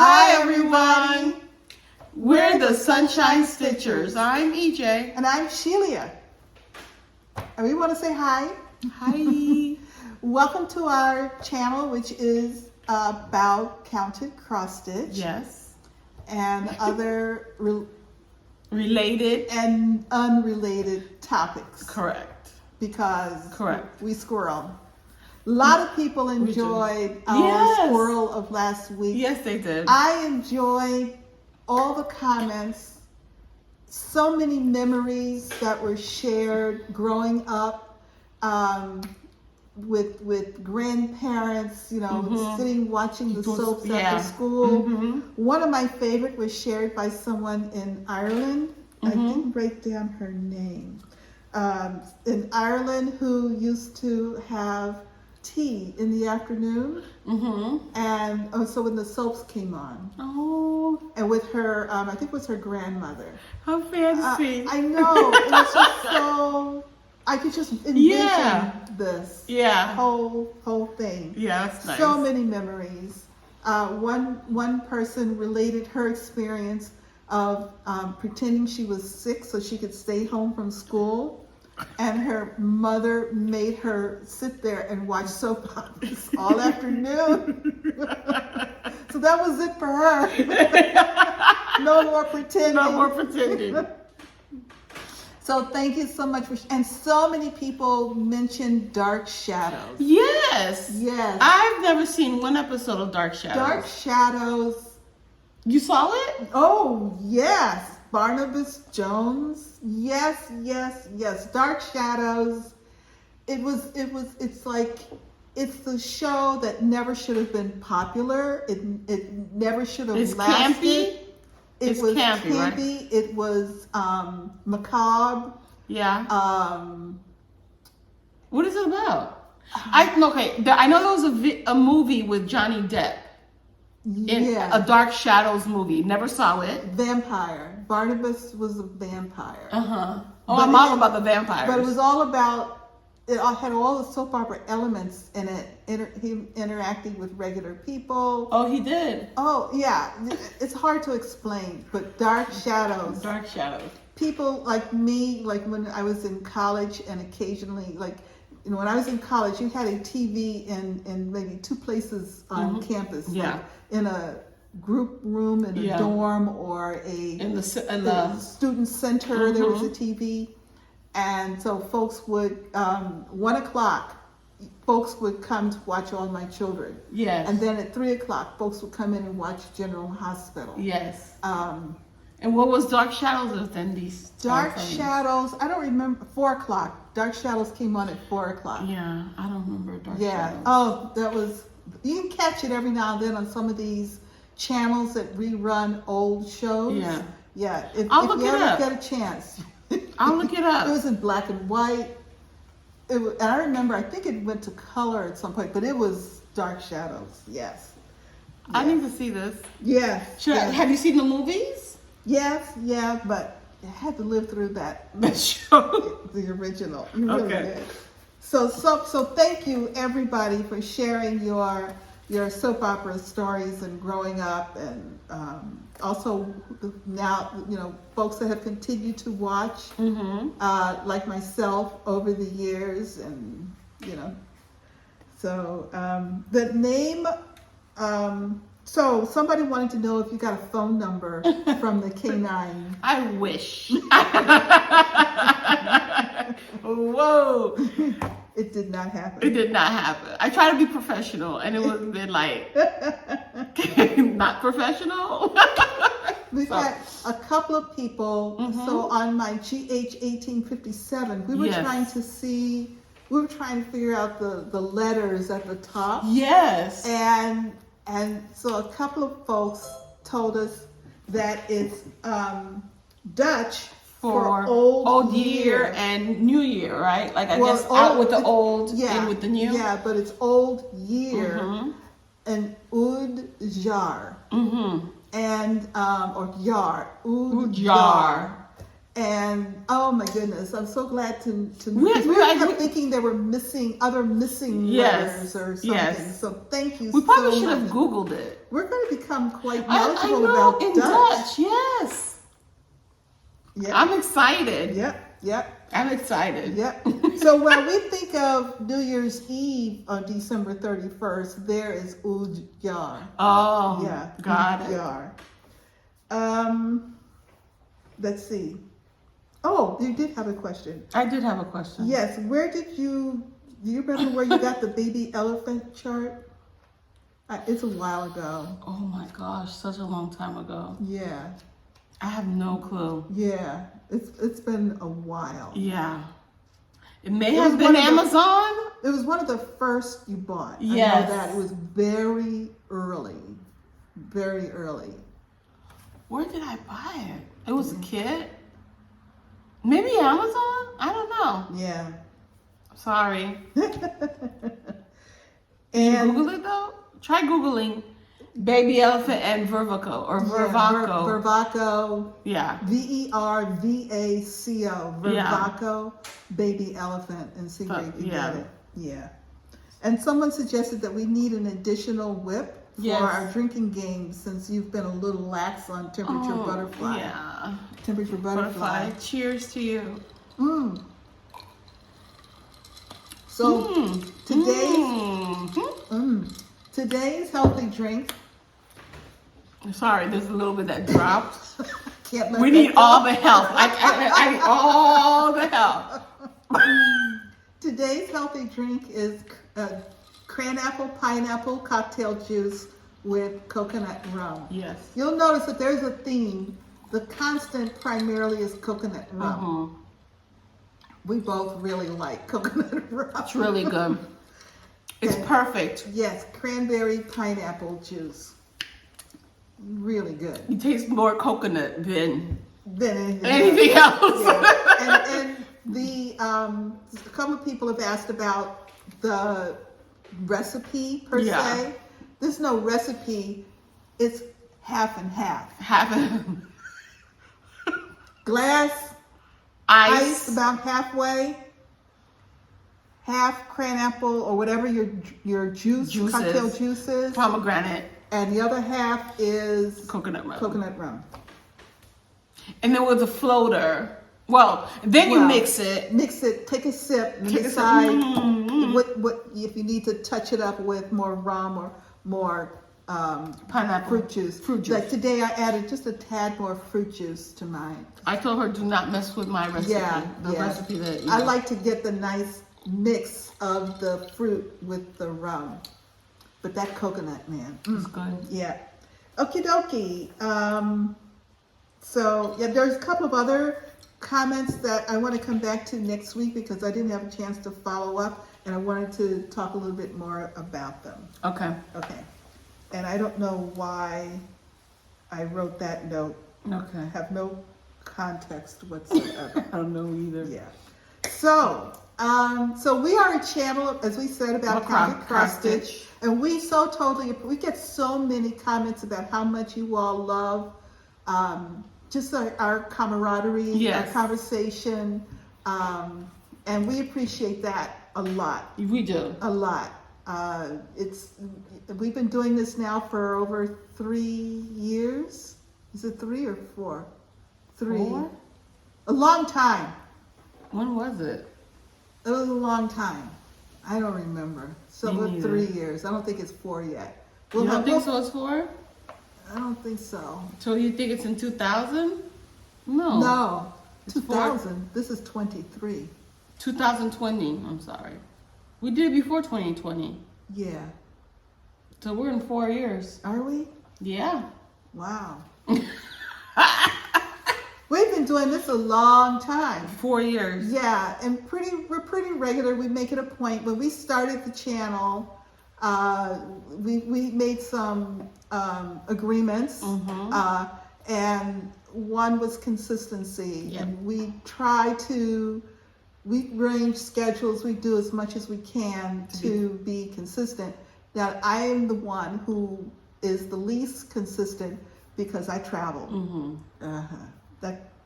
Hi everyone! We're the Sunshine Stitchers. I'm EJ. And I'm Shelia. And we want to say hi. Hi. Welcome to our channel, which is about counted cross stitch. Yes. And other related and unrelated topics. Correct. Because we squirrel. A lot of people enjoyed our squirrel of last week. Yes, they did. I enjoyed all the comments, so many memories that were shared growing up with grandparents, you know, sitting watching the soaps after school. One of my favorite was shared by someone in Ireland. I didn't write down her name. In Ireland, who used to have tea in the afternoon, and so when the soaps came on, and with her, I think it was her grandmother. How fancy! I know, it was just so. I could just envision this whole thing. Yeah, that's nice. So many memories. One person related her experience of pretending she was sick so she could stay home from school. And her mother made her sit there and watch soap operas all afternoon. So that was it for her. No more pretending. No more pretending. So thank you so much. And so many people mentioned Dark Shadows. Yes. Yes. I've never seen one episode of Dark Shadows. Dark Shadows. You saw it? Oh, yes. Barnabas Jones. Yes. Dark Shadows. It's the show that never should have been popular. It never should have lasted. Campy? It was campy. Right? It was macabre. Yeah. What is it about? I know there was a movie with Johnny Depp. A Dark Shadows movie. Never saw it. Vampire. Barnabas was a vampire. Oh, I'm all about the vampires. But it was all about, it had all the soap opera elements in it. He interacting with regular people. Oh, he did? Oh, yeah. It's hard to explain, but Dark Shadows. Dark Shadows. People like me, like when I was in college and occasionally, when I was in college, you had a TV in maybe two places on campus. Yeah. Like in a group room in a dorm or in the student center, there was a TV. And so folks would, 1 o'clock, folks would come to watch All My Children. Yes. And then at 3 o'clock, folks would come in and watch General Hospital. Yes. And what was Dark Shadows within these? Dark Shadows, I don't remember, 4 o'clock. Dark Shadows came on at 4 o'clock. Yeah, I don't remember Dark Shadows. Oh, that was, you can catch it every now and then on some of these channels that rerun old shows. Yeah. If you ever get a chance. I'll look it up. It was in black and white. And I remember, I think it went to color at some point, but it was Dark Shadows. Yes. I need to see this. Yes. Have you seen the movies? Yes, but I had to live through that show. The original. You really did. So thank you everybody for sharing your soap opera stories and growing up, and also now folks that have continued to watch, like myself over the years, and so the name. So somebody wanted to know if you got a phone number from the K9. I wish. Whoa. It did not happen. It did not happen. I try to be professional, and it would have been like, not professional. We've had a couple of people. So on my GH1857, we were trying to see, we were trying to figure out the letters at the top. Yes. And so a couple of folks told us that it's Dutch for old year and new year, right? Like I guess out with the old, in with the new. Yeah, but it's old year and oud jaar. And or jaar, oud jaar. And oh my goodness, I'm so glad to we kept thinking there were other missing letters or something. Yes. So thank you. We probably so should much. have Googled it. We're going to become quite knowledgeable I know, about in Dutch. Yes. Yep. I'm excited. Yep. I'm excited. Yep. So when we think of New Year's Eve on December 31st, there is Oudjar. Oh, Yeah. got Oudjar. Let's see. Oh, you did have a question. I did have a question. Yes. Do you remember where you got the baby elephant chart? It's a while ago. Oh my gosh, such a long time ago. Yeah. I have no clue. Yeah. It's been a while. Yeah. It may have been Amazon. It was one of the first you bought. Yes. I know that. It was very early. Very early. Where did I buy it? It was a kit. Maybe Amazon? I don't know. Yeah. Sorry. And you Google it though? Try Googling baby elephant and Vervaco or Vervaco. Vervaco. Yeah. Vervaco. Vervaco baby elephant and see where you can get it. Yeah. And someone suggested that we need an additional whip for our drinking game since you've been a little lax on temperature butterfly. Yeah. Temperature butterfly. Cheers to you. So today's healthy drink. Sorry, there's a little bit that dropped. Can't let we need all the help. I need all the help. Today's healthy drink is cranapple pineapple cocktail juice with coconut rum. Yes. You'll notice that there's a theme. The constant primarily is coconut rum. We both really like coconut rum. It's really good. It's perfect. Yes, cranberry pineapple juice. Really good. It tastes more coconut than anything else. Yeah. And the a couple of people have asked about the recipe per se. There's no recipe. It's half and half. Glass, ice about halfway, half cranapple or whatever your juices, cocktail juices, pomegranate, and the other half is coconut rum. And there was a floater. Well, then you mix it, take a sip, and decide what if you need to touch it up with more rum or more pineapple fruit juice. Like today, I added just a tad more fruit juice to mine. I told her do not mess with my recipe. Recipe that I like to get the nice mix of the fruit with the rum, but that coconut, man, it's good. Yeah. Okie dokie. So there's a couple of other comments that I want to come back to next week because I didn't have a chance to follow up, and I wanted to talk a little bit more about them. Okay. And I don't know why I wrote that note. Okay. I have no context whatsoever. I don't know either. Yeah. So we are a channel, as we said, about cross stitch, and we get so many comments about how much you all love just our camaraderie, our conversation, and we appreciate that a lot. We do. A lot. We've been doing this now for over 3 years. Is it 3 or 4? 3. 4? A long time. When was it? It was a long time. I don't remember. So about 3 years. I don't think it's 4 yet. You don't think so? It's 4? I don't think so. So you think it's in 2000? No. No. It's 2000. 4? This is 23. 2020. I'm sorry. We did it before 2020. Yeah. So we're in 4 years. Are we? Yeah. Wow. We've been doing this a long time. 4 years. Yeah, and we're pretty regular. We make it a point. When we started the channel, we made some agreements, and one was consistency. Yep. And we arrange schedules. We do as much as we can to be consistent. Now, I am the one who is the least consistent because I travel.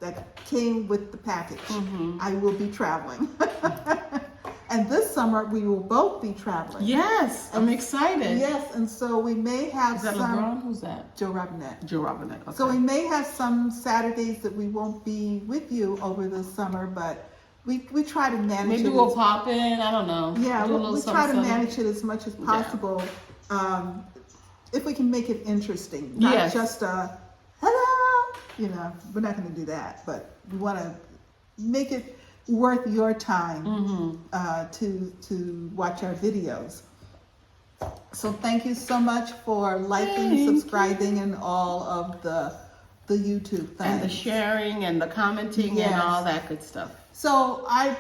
that came with the package. Mm-hmm. I will be traveling. And this summer we will both be traveling. Yes, I'm excited. Yes, and so we may have Is that some. LeBron? Who's that? Joe Robinette. Joe Robinette. Okay. So we may have some Saturdays that we won't be with you over the summer, but we try to manage maybe it. we'll pop in. I don't know. Yeah, do a we little try to something. manage it as much as possible. If we can make it interesting, not Yes. just a hello. You know, we're not going to do that, but we want to make it worth your time to watch our videos. So thank you so much for liking, subscribing, and all of the YouTube things. And the sharing and the commenting and all that good stuff. So I've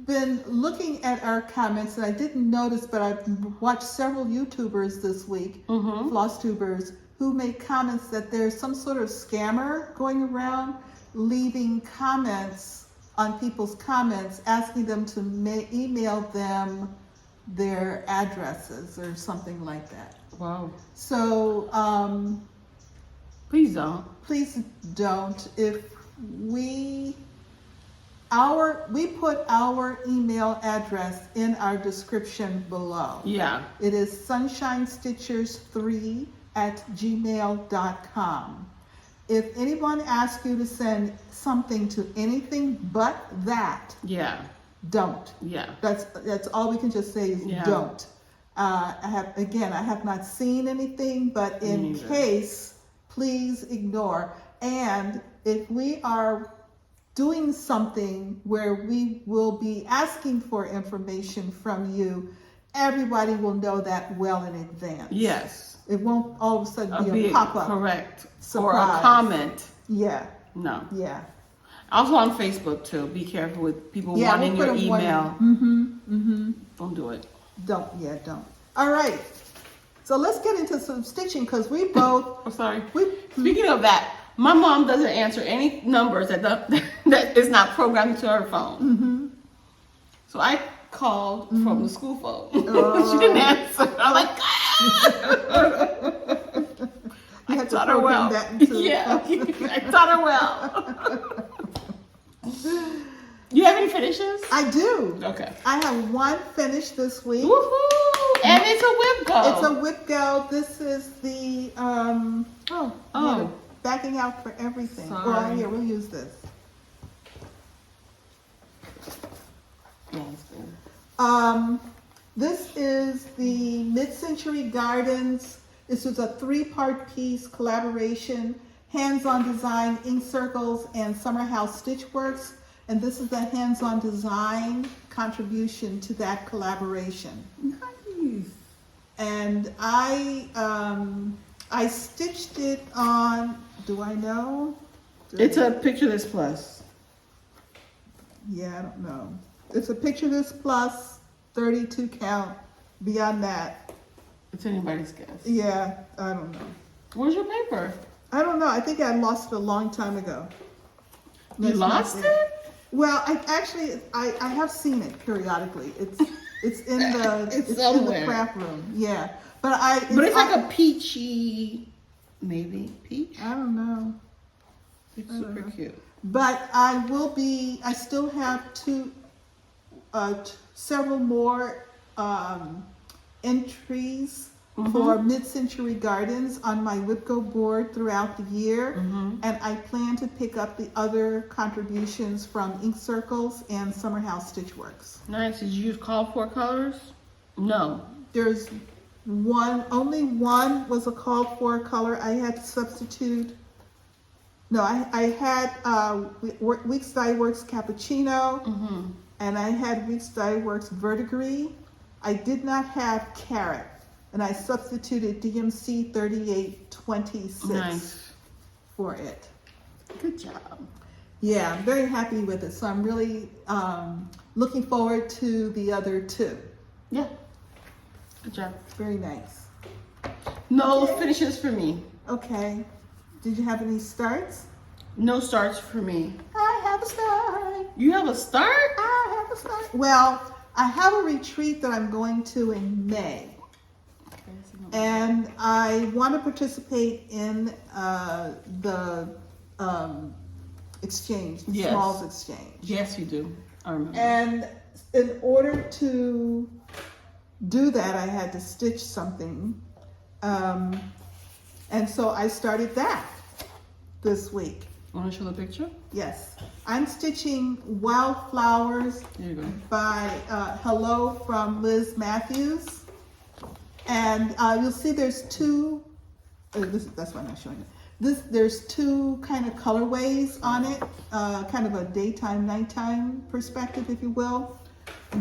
been looking at our comments, and I didn't notice, but I've watched several YouTubers this week, Flosstubers, who made comments that there's some sort of scammer going around leaving comments on people's comments, asking them to email them their addresses or something like that. Wow. So Please don't. please don't. If we put our email address in our description below. Yeah. It is sunshinestitchers3@gmail.com. If anyone asks you to send something to anything but that, Yeah. don't. Yeah. That's all we can just say is don't. I have not seen anything, but in case, please ignore. And if we are doing something where we will be asking for information from you, everybody will know that well in advance. Yes. It won't all of a sudden be a pop-up. Correct. Surprise. Or a comment. Yeah. No. Yeah. Also on Facebook too. Be careful with people wanting your email. Don't do it. Don't. All right. So let's get into some stitching because we both. I'm sorry. Speaking of that, my mom doesn't answer any numbers that is not programmed to her phone. So I called from the school phone. She didn't answer. I'm like, You I had to taught her program well. that into- Yeah, I taught her well. You have any finishes? I do. Okay. I have one finished this week. Woohoo! And it's a whip go. It's a whip go. This is the backing out for everything. Sorry. Well, here we'll use this. This is the Mid-Century Gardens. This was a 3-part piece collaboration, hands-on design, ink circles, and Summer House Stitchworks. And this is the hands-on design contribution to that collaboration. Nice. And I stitched it on, do I know? It's a Picture This Plus. Yeah, I don't know. It's a Picture This Plus, 32 count. Beyond that, It's anybody's guess. yeah, I don't know. Where's your paper? I don't know. I think I lost it a long time ago. You That's not lost there. it? Well, I have seen it periodically. It's in the It's in the somewhere. craft room. Yeah, but It's like a peachy, maybe peach. I don't know. It's super cute. But I still have several more entries for Mid-Century Gardens on my Whipco board throughout the year. And I plan to pick up the other contributions from Ink Circles and Summer House Stitchworks. Nice. Did you use called for colors? No. There's only one was a called for color. I had to substitute. No, I had Weeks Dye Works Cappuccino, and I had Weeks Dye Works Verdigris. I did not have Carrot, and I substituted DMC 3826 for it. Good job. Yeah, I'm very happy with it. So I'm really looking forward to the other two. Yeah. Good job. Very nice. No finishes for me. Okay. Did you have any starts? No starts for me. I have a start. You have a start? I have a start. Well, I have a retreat that I'm going to in May. And I want to participate in the exchange, Yes. Smalls exchange. Yes, you do. I remember. And in order to do that, I had to stitch something. And so I started that this week. Want to show the picture? Yes. I'm stitching Wildflowers There you go. by Hello from Liz Mathews. And you'll see there's two, that's why I'm not showing it. There's two kind of colorways on it, kind of a daytime, nighttime perspective, if you will.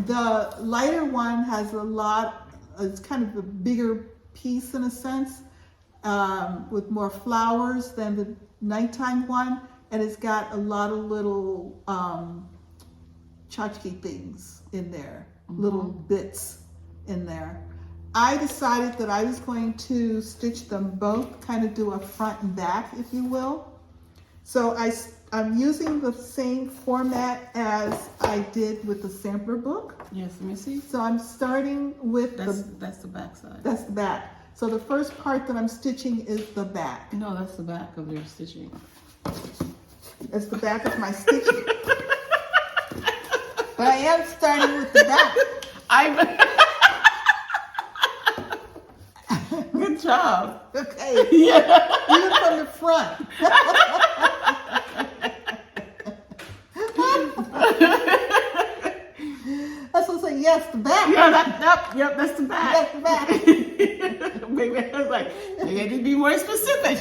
The lighter one has a lot, it's kind of a bigger piece in a sense, with more flowers than the nighttime one, and it's got a lot of little tchotchke things in there, little bits in there. I decided that I was going to stitch them both, kind of do a front and back, if you will. So I'm using the same format as I did with the sampler book. Yes, let me see. So I'm starting with That's the back side. that's the back. So the first part that I'm stitching is the back. No, that's the back of your stitching. That's the back of my stitching. But I am starting with the back. Good job. Okay. Yeah. Even from the front. That's what I'm saying. Yes, the back. Yeah, yep, that's the back. That's the back. Maybe I was like, maybe I need to be more specific.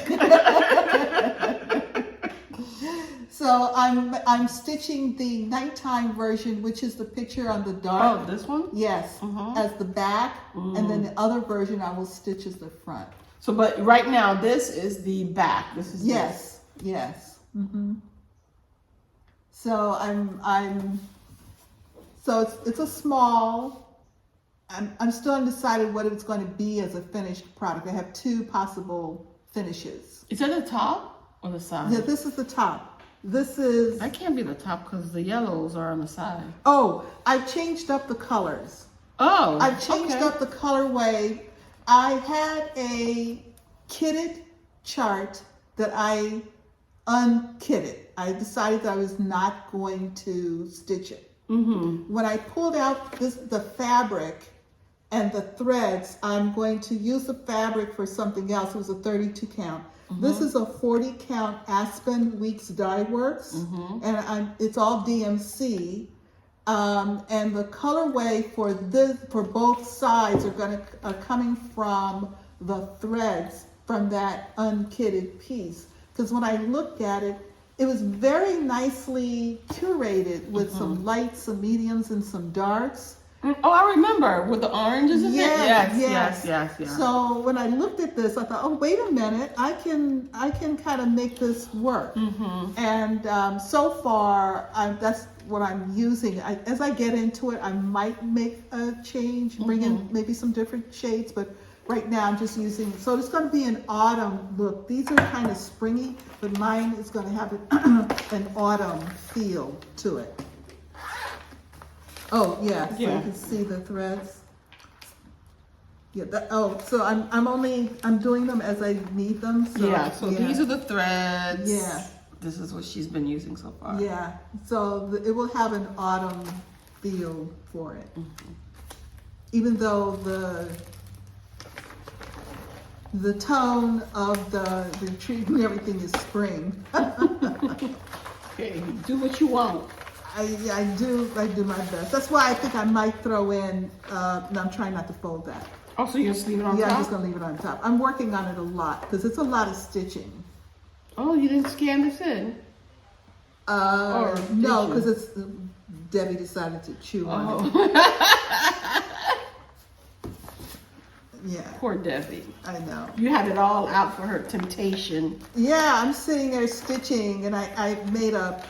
So I'm stitching the nighttime version, which is the picture on the dark. Oh, this one? Yes, as the back, and then the other version I will stitch as the front. So, but right now, this is the back. This is Yes, yes. So so it's a small. I'm still undecided what it's going to be as a finished product. I have two possible finishes. Is that the top or the side? Yeah, this is the top. This is. That can't be the top because the yellows are on the side. Oh, I changed up the colors. Oh, I've changed up the colorway. I had a kitted chart that I unkitted. I decided that I was not going to stitch it. When I pulled out the fabric and the threads, I'm going to use the fabric for something else. It was a 32 count. This is a 40 count Aspen Weeks Dye Works, and it's all DMC. And the colorway for both sides are coming from the threads from that unkitted piece. Because when I looked at it, it was very nicely curated with some lights, some mediums, and some darks. Oh, I remember with the oranges in it. Yes. Yes. So when I looked at this, I thought, oh, wait a minute, I can kind of make this work. And so far, that's what I'm using. As I get into it, I might make a change, bring in maybe some different shades, but right now I'm just using, so it's going to be an autumn look. These are kind of springy, but mine is going to have an autumn feel to it. Oh yeah, so you can see the threads. Yeah. So I'm doing them as I need them. So, so these are the threads. Yeah. This is what she's been using so far. Yeah. So it will have an autumn feel for it, even though the tone of the tree and everything is spring. Okay, do what you want. I do my best. That's why I think I might throw in, and I'm trying not to fold that. Oh, so you're just leave it on top? Yeah, I'm just gonna leave it on top. I'm working on it a lot, because it's a lot of stitching. Oh, you didn't scan this in? No, because Debbie decided to chew on it. Yeah. Poor Debbie. I know. You had it all out for her temptation. Yeah, I'm sitting there stitching, and I made a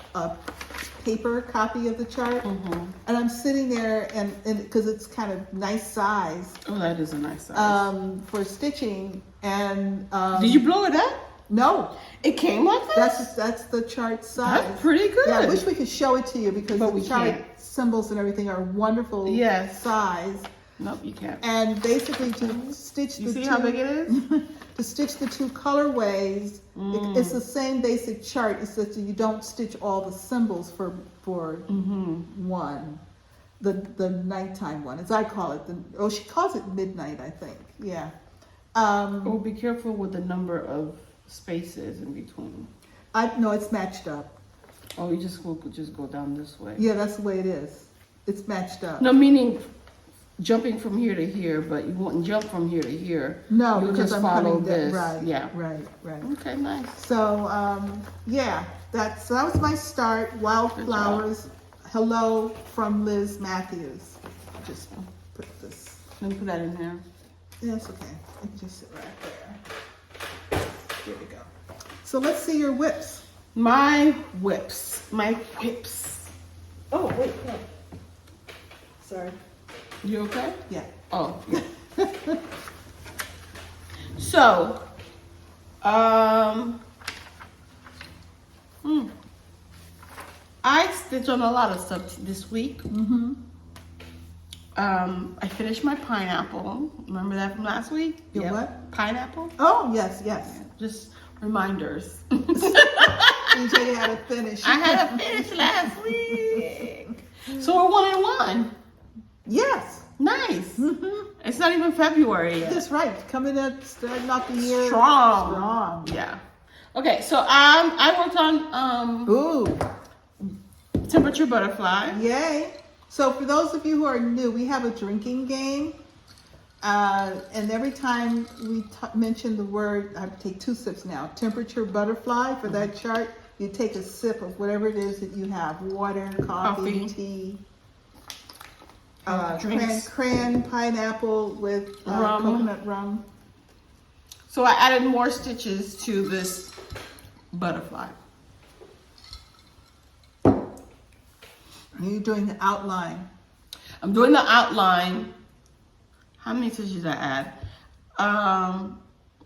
paper copy of the chart, and I'm sitting there, and because it's kind of nice size. Oh, that is a nice size. For stitching, and did you blow it up? No, it came like that. That's the chart size. That's pretty good. Yeah, I wish we could show it to you because But the chart symbols and everything are wonderful size. Nope, you can't. And basically to stitch You the see two, how big it is? to stitch the two colorways, it's the same basic chart. It's that you don't stitch all the symbols for one, the nighttime one, as I call it. She calls it midnight, I think. Yeah. Oh, be careful with the number of spaces in between. No, it's matched up. Oh, you just go down this way. Yeah, that's the way it is. It's matched up. No, meaning jumping from here to here, but you wouldn't jump from here to here. No, you because just I'm follow coming this. Right. Yeah. Right. Okay, nice. So yeah, that was my start. Wildflowers. Hello from Liz Mathews. Just put this. Let me put that in there. Yeah, it's okay. I can just sit right there. Here we go. So let's see your whips. My whips. Oh, wait. Sorry. You okay? Yeah. Oh, yeah. So, I stitched on a lot of stuff this week. I finished my pineapple. Remember that from last week? Your what? Pineapple? Oh, yes. Just reminders. DJ had to finish. I had to finish last week. So we're 1 and 1. Yes. Nice. It's not even February yet. That's right. Coming up, starting off the year strong. Yeah. Okay, so I worked on temperature butterfly. Yay. So for those of you who are new, we have a drinking game. And every time we mention the word, I take 2 sips now, temperature butterfly for that chart, you take a sip of whatever it is that you have, water, coffee. Tea, cran pineapple with coconut rum. So I added more stitches to this butterfly. You're doing the outline. I'm doing the outline. How many stitches did I add?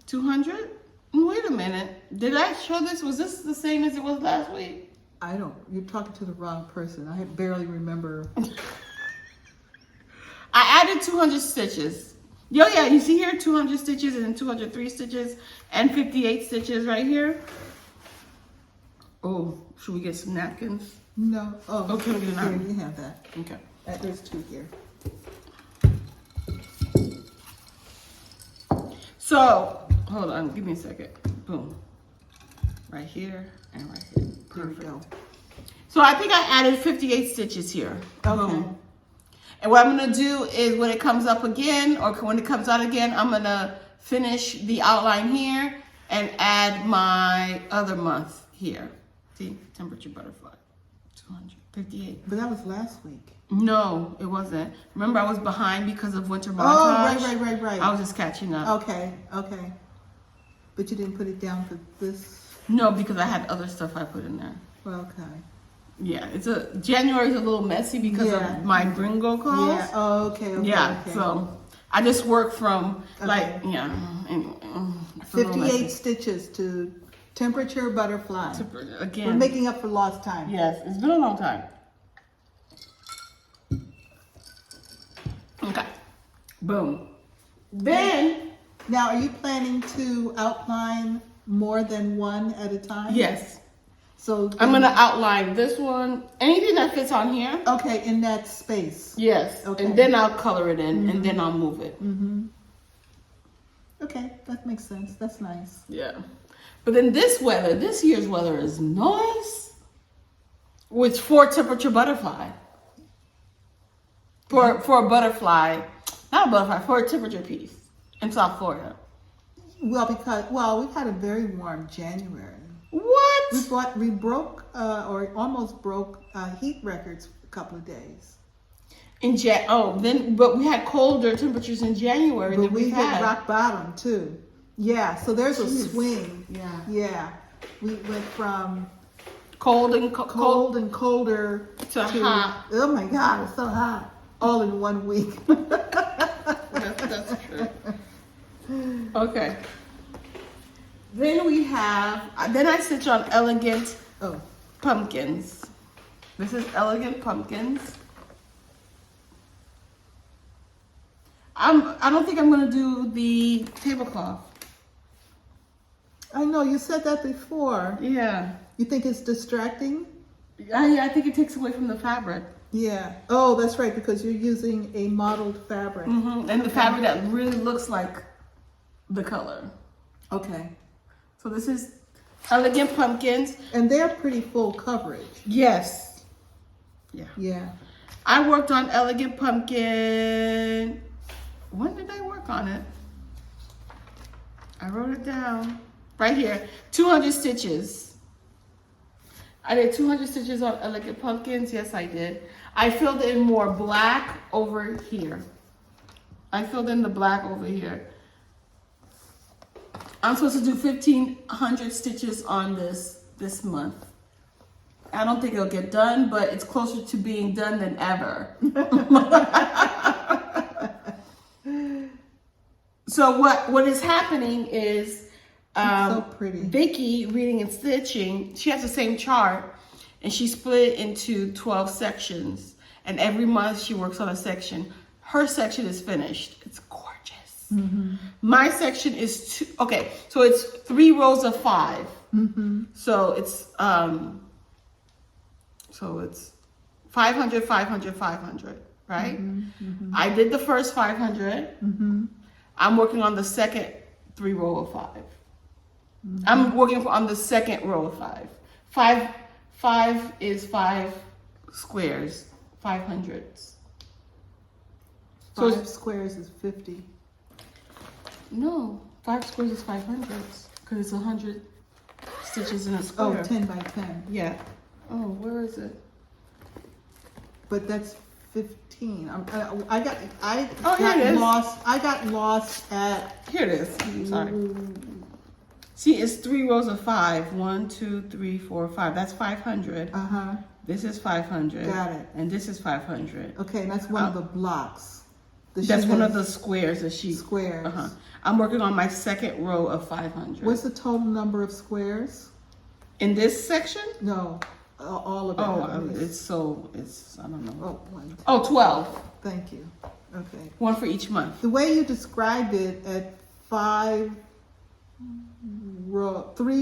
200? Wait a minute. Did I show this? Was this the same as it was last week? You're talking to the wrong person. I barely remember. I added 200 stitches. Yeah, you see here 200 stitches and then 203 stitches and 58 stitches right here. Oh, should we get some napkins? No. Oh, okay. Here, you have that. Okay. There's 2 here. So, hold on, give me a second. Boom. Right here and right here. Perfect. There we go. So I think I added 58 stitches here. Okay. Boom. And what I'm gonna do is when it comes up again, or when it comes out again, I'm gonna finish the outline here and add my other month here. See, temperature butterfly, 258. But that was last week. No, it wasn't. Remember, I was behind because of winter montage. Oh, right. I was just catching up. Okay. But you didn't put it down for this? No, because I had other stuff I put in there. Okay. Yeah, January's a little messy because of my gringo calls. Yeah. Oh, okay. Yeah. Okay. So I just work from anyway. 58 stitches to temperature butterfly. Again. We're making up for lost time. Yes, it's been a long time. Okay. Boom. Then. Now, are you planning to outline more than one at a time? Yes. So I'm gonna outline this one. Anything that fits on here. Okay, in that space. Yes. Okay. And then I'll color it in, and then I'll move it. Okay, that makes sense. That's nice. Yeah. But then this year's weather is nice. With for temperature butterfly. For a butterfly, not a butterfly, for a temperature piece in South Florida. Well, we've had a very warm January. What? We broke or almost broke heat records for a couple of days. But we had colder temperatures in January than we had. hit rock bottom too. Yeah, so there's a swing. Yeah. We went from cold and colder to hot. Oh my God, it's so hot. All in 1 week. That's true. Okay. Then I stitch on elegant pumpkins. This is elegant pumpkins. I don't think I'm gonna do the tablecloth. I know, you said that before. Yeah. You think it's distracting? I think it takes away from the fabric. Yeah. Oh, that's right, because you're using a modeled fabric. And the fabric that really looks like the color. Okay. So this is Elegant Pumpkins. And they're pretty full coverage. Yes. Yeah. Yeah. I worked on Elegant Pumpkin. When did I work on it? I wrote it down. Right here. 200 stitches. I did 200 stitches on Elegant Pumpkins. Yes, I did. I filled in more black over here. I filled in the black over here. I'm supposed to do 1,500 stitches on this month. I don't think it'll get done, but it's closer to being done than ever. So what is happening is so pretty. Vicky, Reading and Stitching, she has the same chart, and she split it into 12 sections, and every month she works on a section. Her section is finished. It's gorgeous. My section is okay, so it's 3 rows of 5. So it's 500, 500, 500, right? I did the first 500. I'm working on the second 3 row of 5. I'm working on the second row of 5. 5 is 5 squares, 500s. So 5 squares is 50. No, 5 squares is 500s because it's 100 stitches in a square. Oh, 10 by 10. Yeah. Oh, where is it? But that's 15. I got here it lost. I got lost at. Here it is. I'm sorry. See, it's 3 rows of 5. 1, 2, 3, 4, 5. That's 500. This is 500. Got it. And this is 500. Okay, that's one of the blocks. That's one of the squares that she. Squares. I'm working on my second row of 500. What's the total number of squares? In this section? No, all of it. Oh, it's I don't know. Oh, 12. Thank you. Okay. 1 for each month. The way you described it at 3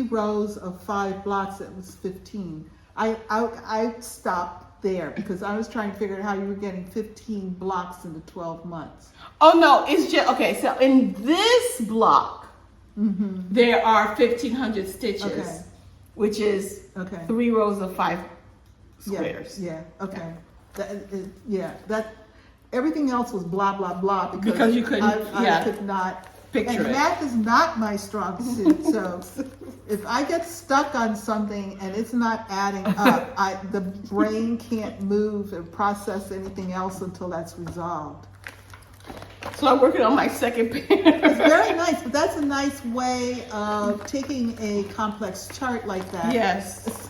rows of 5 blocks, it was 15. I stopped there because I was trying to figure out how you were getting 15 blocks into 12 months. Oh no, it's just okay. So in this block, there are 1,500 stitches, which is 3 rows of 5 squares. Yeah. Okay. That everything else was blah blah blah because you couldn't. I could not picture and it. math is not my strong suit, so if I get stuck on something and it's not adding up, the brain can't move and process anything else until that's resolved. So I'm working on my second pair. It's very nice, but that's a nice way of taking a complex chart like that. Yes.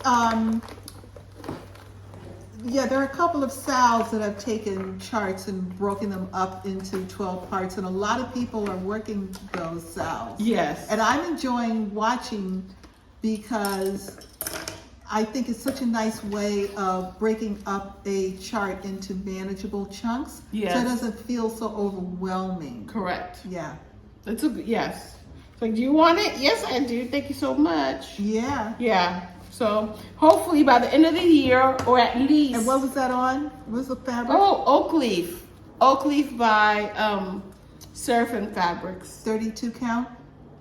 Yeah, there are a couple of Sals that have taken charts and broken them up into 12 parts, and a lot of people are working those Sals. Yes. And I'm enjoying watching because I think it's such a nice way of breaking up a chart into manageable chunks. Yes. So it doesn't feel so overwhelming. Correct. Yeah. It's yes. It's like, do you want it? Yes, I do. Thank you so much. Yeah. Yeah. So hopefully by the end of the year, or at least. And what was that on? What was the fabric? Oh, Oak Leaf. Oak Leaf by Seraphim Fabrics. 32 count?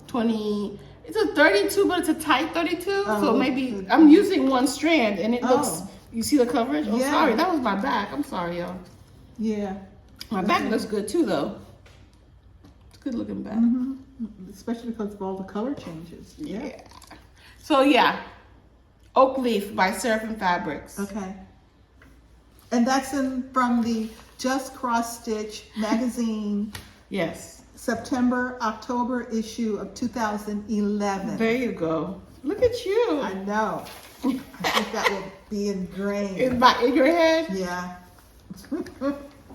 20. It's a 32, but it's a tight 32. Oh, so maybe I'm using one strand, and it looks. You see the coverage? Oh, yeah. Sorry, that was my back. I'm sorry, y'all. Yeah. My back looks good too, though. It's a good looking back. Especially because of all the color changes. Yeah. So yeah. Oak Leaf by Seraphim Fabrics. Okay. And that's from the Just Cross Stitch magazine. Yes. September, October issue of 2011. There you go. Look at you. I know. I think that will be ingrained. In your head? Yeah.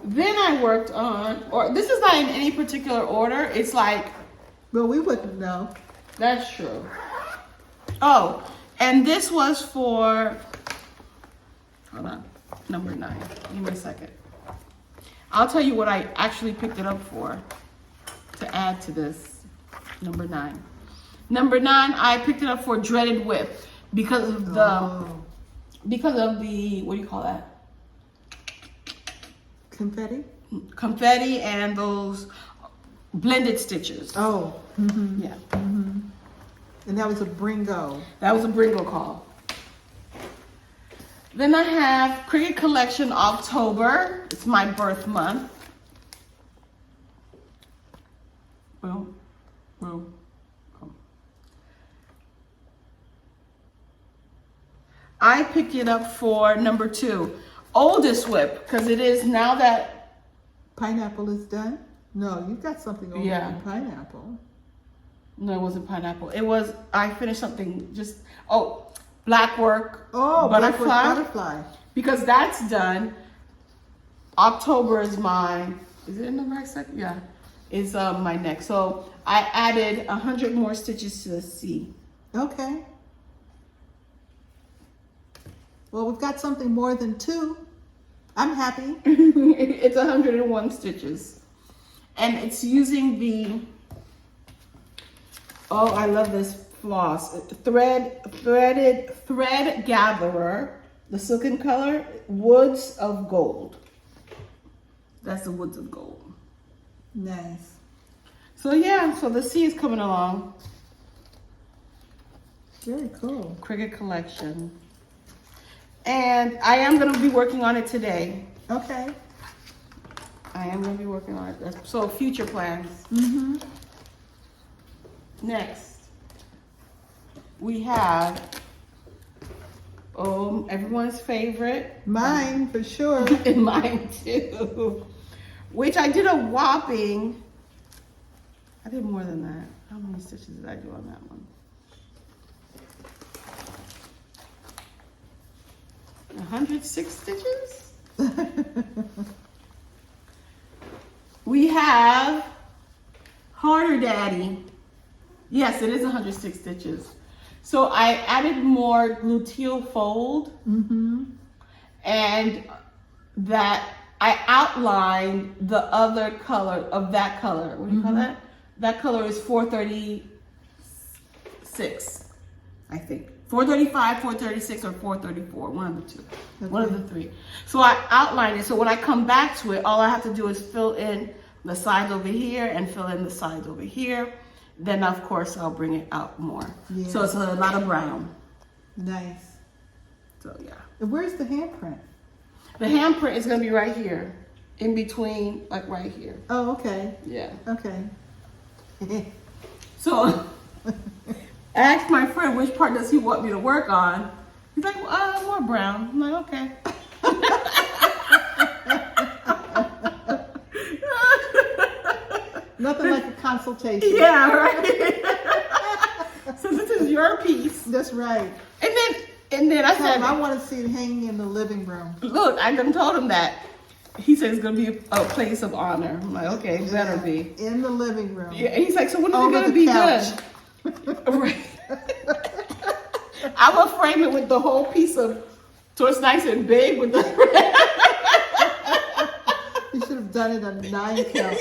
Then I worked on, or this is not in any particular order. It's like. Well, we wouldn't know. That's true. Oh. And this was for, hold on, number 9. Give me a second. I'll tell you what I actually picked it up for to add to this. Number 9. Number 9, I picked it up for Dreaded Whip because of the what do you call that? Confetti and those blended stitches. Oh. Mm-hmm. Yeah. Mm-hmm. And that was a Bringo. That was a Bringo call. Then I have Cricut Collection October. It's my birth month. Boom. Boom. Boom. I picked it up for number 2. Oldest Whip, because it is now that Pineapple is done? No, you've got something over in Pineapple. No, it wasn't Pineapple. It was, I finished something just, Black Work. Oh, Butterfly. Butterfly. Because that's done. October is is it in the right second? Yeah. Is my next. So I added 100 more stitches to the C. Okay. Well, we've got something more than 2. I'm happy. It's 101 stitches. And it's using the, I love this floss. Thread Gatherer, the silken color, Woods of Gold. That's the Woods of Gold. Nice. So yeah, so the C is coming along. Very cool. Cricut Collection. And I am going to be working on it today. Okay. I am going to be working on it. So future plans. Mm-hmm. Next, we have everyone's favorite. Mine, for sure. And mine too. Which I did a whopping, I did more than that. How many stitches did I do on that one? 106 stitches. We have Harder Daddy. Yes, it is 106 stitches. So I added more gluteal fold, and that I outlined the other color of that color. What do you call that? That color is 436, I think. 435, 436, or 434, one of the two, one of the 3. So I outlined it, so when I come back to it, all I have to do is fill in the sides over here and fill in the sides over here. Then of course I'll bring it out more. Yeah. So it's a lot of brown. Nice. So yeah. And where's the handprint? The handprint is gonna be right here, in between, like right here. Oh, okay. Yeah. Okay. So I asked my friend which part does he want me to work on. He's like, more brown. I'm like, okay. Nothing like a consultation. Yeah, right. So this is your piece. That's right. And then I said, I want to see it hanging in the living room. Look, I done told him that. He said it's gonna be a place of honor. I'm like, okay, it better be. In the living room. Yeah, and he's like, so when is it gonna be done? Right. I will frame it with the whole piece of, so it's nice and big with the. You should have done it on 9 count.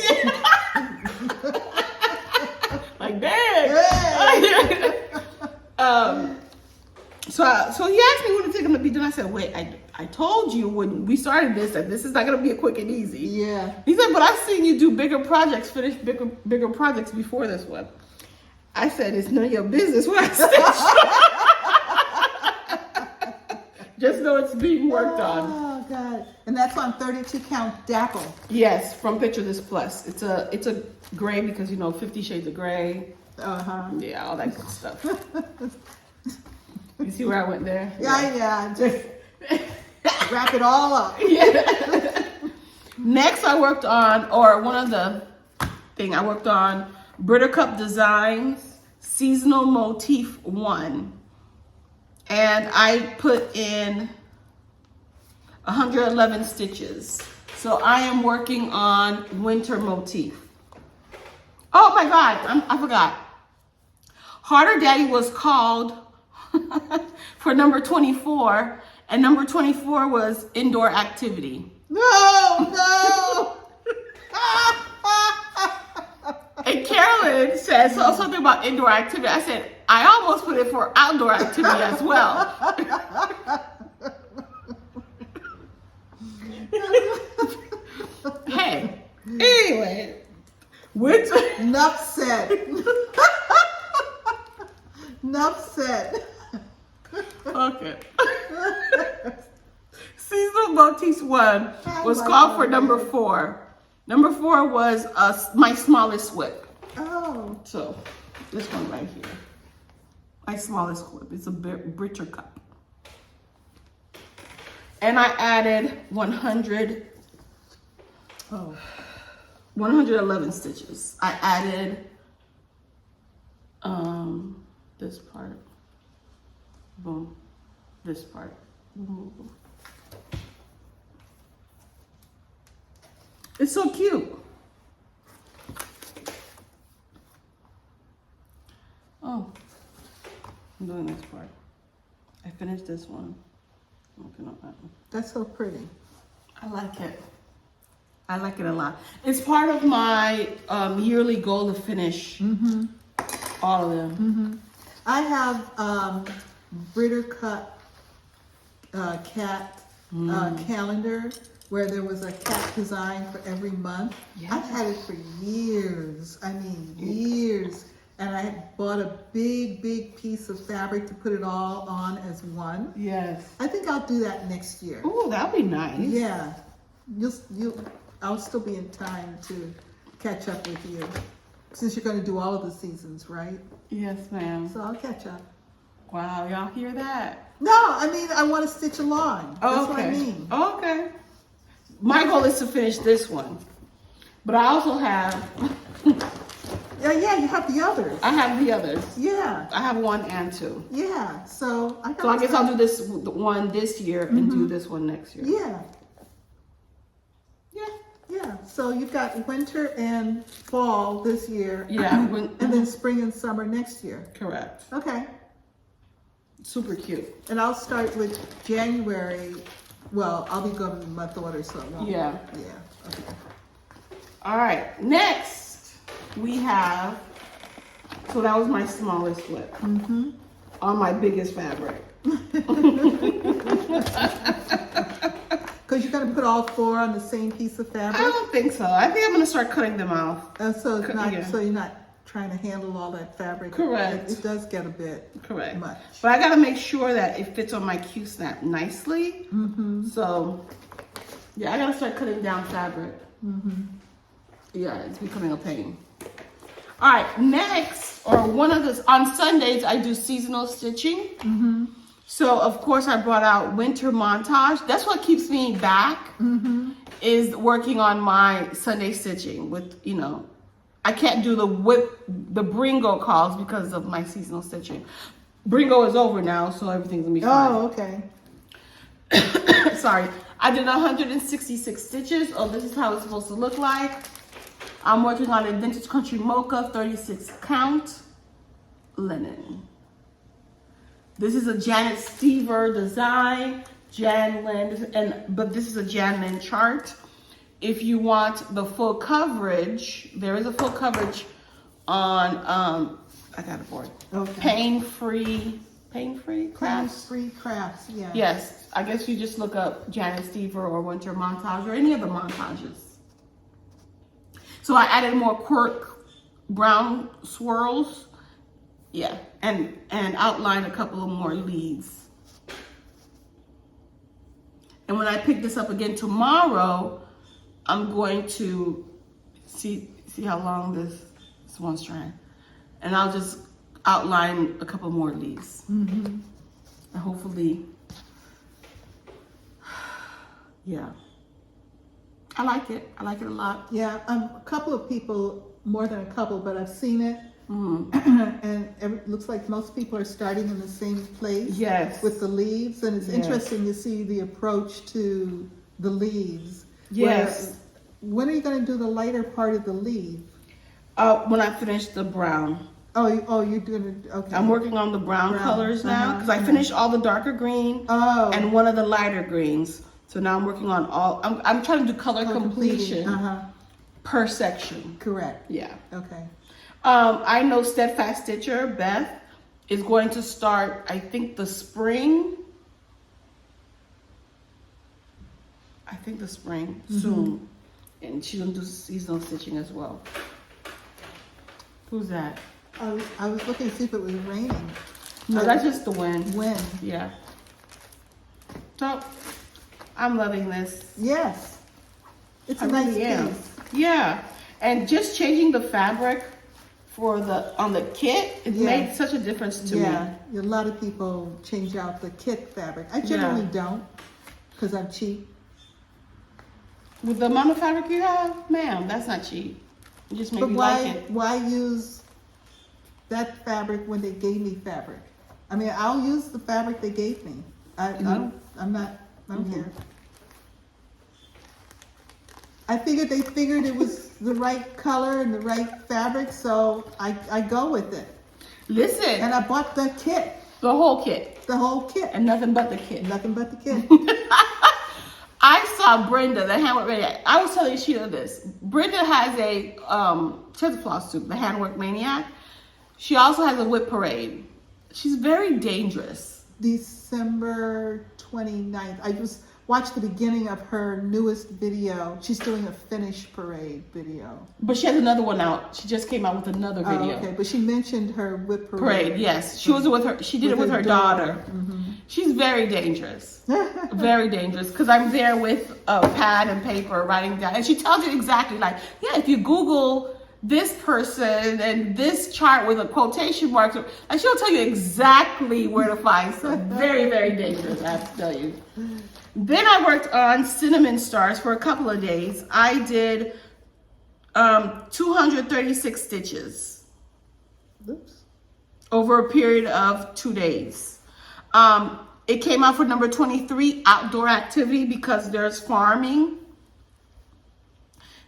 Like dang. So he asked me when it's gonna be done. I said, wait, I told you when we started this that this is not gonna be a quick and easy. Yeah. He said, but I've seen you do bigger projects, finish bigger projects before this one. I said, it's none of your business what I said. Just know it's being worked on. Oh God. And that's on 32 count dapple. Yes, from Picture This Plus. It's a gray because 50 Shades of Gray. Yeah, all that good stuff. You see where I went there? Yeah. Just wrap it all up. Yeah. Next I worked on, I worked on Brittercup Designs Seasonal Motif 1. And I put in 111 stitches. So I am working on Winter Motif. Oh my God, I forgot. Harder Daddy was called for number 24, and number 24 was Indoor Activity. No. And Carolyn said something about indoor activity. I said, I almost put it for outdoor activity as well. Hey, anyway, Enough said. Enough said. Okay. Seasonal Motifs 1 was called for number 4. Number 4 was my smallest whip. Oh. So, this one right here. My smallest whip. It's a Brittercup. And I added 111 stitches. I added this part. Boom. This part. Boom, boom. It's so cute. Oh, I'm doing this part. I finished this one. I'm working on that one. That's so pretty. I like it. I like it a lot. It's part of my yearly goal to finish all of them. I have Brittercup cat calendar where there was a cat design for every month. Yes. I've had it for years. I mean, years. And I had bought a big piece of fabric to put it all on as one. Yes. I think I'll do that next year. Oh, that'd be nice. Yeah. I'll still be in time to catch up with you. Since you're going to do all of the seasons, right? Yes, ma'am. So I'll catch up. Wow, y'all hear that? No, I mean, I want to stitch along. That's Okay. what I mean. Okay. My goal is to finish this one. But I also have, Yeah, you have the others. I have the others. Yeah, I have 1 and 2. yeah. So I guess I'll do this one this year and do this one next year. Yeah, Yeah. yeah. So you've got winter and fall this year. Yeah. And then spring and summer next year. Correct. Okay. Super cute. And I'll start with January. Well, I'll be going in month order, so it won't. Yeah. Yeah. Okay. All right. Next, we have, so that was my smallest whip on my biggest fabric. Because you're going to put all 4 on the same piece of fabric? I don't think so. I think I'm going to start cutting them off. So it's not, Yeah. so you're not trying to handle all that fabric. Correct. It does get a bit Correct. much. But I got to make sure that it fits on my Q-snap nicely. So, yeah, I got to start cutting down fabric. Yeah, it's becoming a pain. All right, next, on Sundays, I do seasonal stitching. So, of course, I brought out Winter Montage. That's what keeps me back, is working on my Sunday stitching with, I can't do the Bringo calls because of my seasonal stitching. Bringo is over now, so everything's gonna be fine. Oh, okay. Sorry. I did 166 stitches. Oh, this is how it's supposed to look like. I'm working on a Vintage Country Mocha 36 count linen. This is a Janet Stever design, Janlynn, but this is a Janlynn chart. If you want the full coverage, there is a full coverage on, I got it for it. Okay. Pain-free crafts? Free crafts, yeah. Yes, I guess you just look up Janet Stever or Winter Montage or any of the montages. So I added more cork brown swirls, yeah, and outlined a couple of more leads. And when I pick this up again tomorrow, I'm going to see how long this one strand, and I'll just outline a couple more leaves. And hopefully, yeah. I like it. I like it a lot. Yeah, a couple of people, more than a couple, but I've seen it. And it looks like most people are starting in the same place. Yes. With the leaves, and it's Yes. interesting to see the approach to the leaves. Yes. When are you going to do the lighter part of the leaf? When I finish the brown. Oh, you're doing it. Okay. I'm working on the brown colors now because I finished all the darker green Oh. and one of the lighter greens. So now I'm working on all, I'm trying to do color completion per section. Correct. Yeah. Okay. I know Steadfast Stitcher, Beth, is going to start, I think, the spring. Soon. And she's going to do seasonal stitching as well. Who's that? I was looking to see if it was raining. No, that's just the wind. Wind. Yeah. So, I'm loving this. Yes. It's a I nice really am. piece. Yeah. And just changing the fabric on the kit, it made such a difference to me. Yeah, a lot of people change out the kit fabric. I generally don't, because I'm cheap. With the amount of fabric you have, ma'am, that's not cheap. It just made me like it. Why use that fabric when they gave me fabric? I mean, I'll use the fabric they gave me. I don't care. I figured they figured it was the right color and the right fabric, so I go with it. Listen. And I bought the kit. The whole kit. The whole kit. And nothing but the kit. Nothing but the kit. I saw Brenda, the handwork maniac. I was telling Sheila this. Brenda has she has a Flosstube, the handwork maniac. She also has a whip parade. She's very dangerous. December 29th. I just watched the beginning of her newest video. She's doing a finish parade video. But she has another one out. She just came out with another video. Oh, okay, but she mentioned her whip parade. Yes. She was with her. She did it with her daughter. Mm-hmm. She's very dangerous. Very dangerous. Because I'm there with a pad and paper writing down. And she tells you exactly like, yeah, if you Google this person and this chart with a quotation mark, and she'll tell you exactly where to find some. Very, very dangerous, I have to tell you. Then I worked on cinnamon stars for a couple of days. I did 236 stitches. Oops. Over a period of 2 days. It came out for number 23, outdoor activity, because there's farming.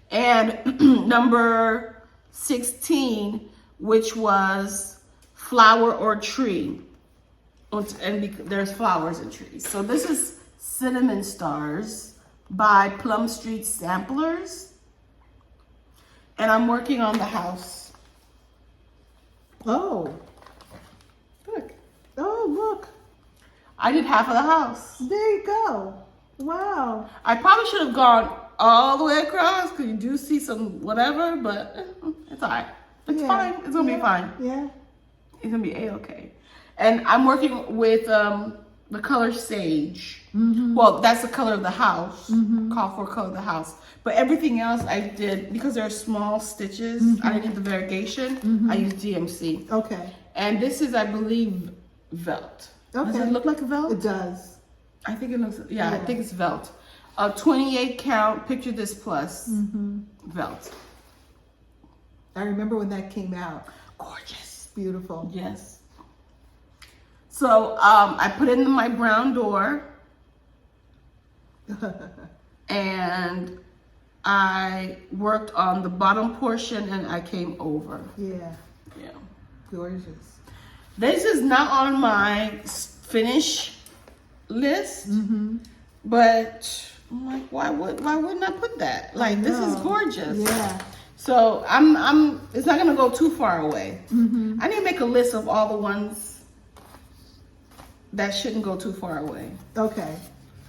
And number 16, which was flower or tree. And there's flowers and trees. So this is Cinnamon Stars by Plum Street Samplers. And I'm working on the house. Oh. Look. Oh, look. I did half of the house. There you go. Wow. I probably should have gone all the way across because you do see some whatever, but it's all right. It's fine. It's going to be fine. Yeah. It's going to be A-okay. And I'm working with the color Sage. Mm-hmm. Well, that's the color of the house. Mm-hmm. Call for color of the house. But everything else I did, because they're small stitches, I didn't need the variegation. I used DMC. Okay. And this is, I believe, Velt. Okay. Does it look like a Velt? It does. I think it looks, I think it's Velt. 28 count, picture this plus, Velt. I remember when that came out. Gorgeous. Beautiful. Yes. So I put in my brown door and I worked on the bottom portion and I came over. Yeah. Yeah. Gorgeous. This is not on my finish list, but I'm like, why wouldn't I put that? Like, this is gorgeous. Yeah. So it's not gonna go too far away. I need to make a list of all the ones that shouldn't go too far away. Okay.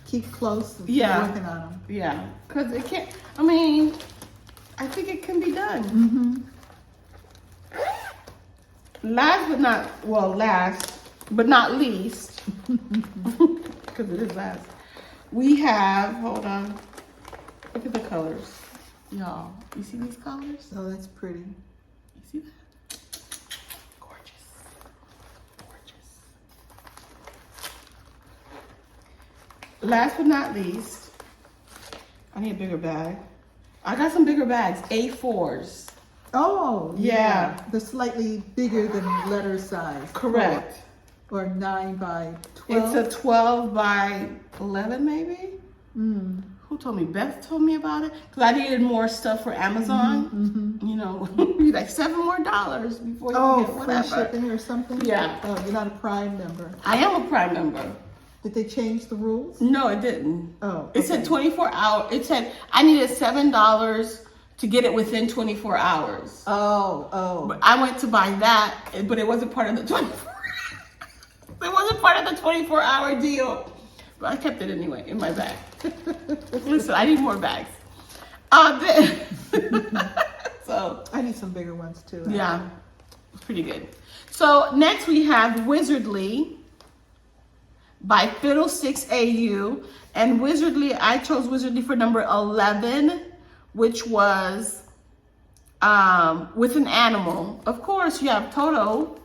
Keep close and working on them. Yeah, because it can't, I think it can be done. Last but not least, because it is last, we have, hold on, look at the colors. Y'all, you see these colors? Oh, that's pretty. You see that? Gorgeous. Gorgeous. Last but not least, I need a bigger bag. I got some bigger bags, A4s. Oh, yeah. The slightly bigger than letter size. Correct. Or 9 by 12. It's a 12 by 11 maybe? Who told me? Beth told me about it. Because I needed more stuff for Amazon. You know, like $7 more before you get whatever. Free shipping or something? Yeah. Oh, you're not a Prime member. I am a Prime member. Did they change the rules? No, it didn't. Oh, It said 24 hours. It said I needed $7 to get it within 24 hours. Oh. But I went to buy that, but it wasn't part of the 24. It wasn't part of the 24-hour deal. But I kept it anyway in my bag. Listen, I need more bags. So I need some bigger ones too. yeah, it's pretty good. So next we have Wizardly by Fiddlesticks AU. And Wizardly, I chose Wizardly for number 11, which was with an animal. Of course, you have Toto.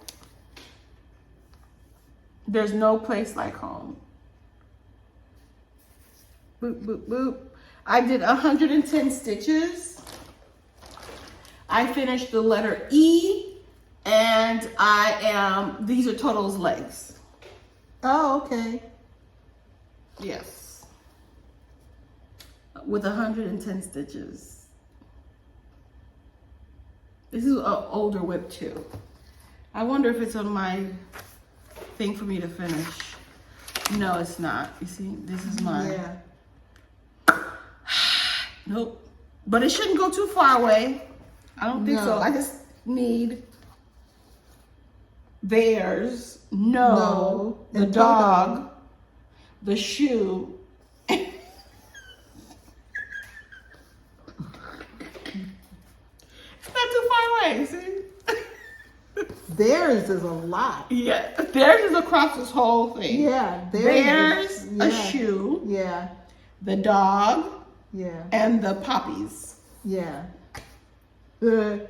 There's no place like home. Boop, boop, boop. I did 110 stitches. I finished the letter E, and these are Toto's legs. Oh, okay. Yes. With 110 stitches. This is an older whip too. I wonder if it's on my thing for me to finish. No, it's not. You see, this is mine. Yeah. Nope. But it shouldn't go too far away. I don't think No. so. I just need theirs. No. The And dog. The shoe. It's not too far away, see? Theirs is a lot. Yeah. Theirs is across this whole thing. Yeah. There's is- a yeah. shoe. Yeah. The dog. Yeah. And the poppies. Yeah. Look,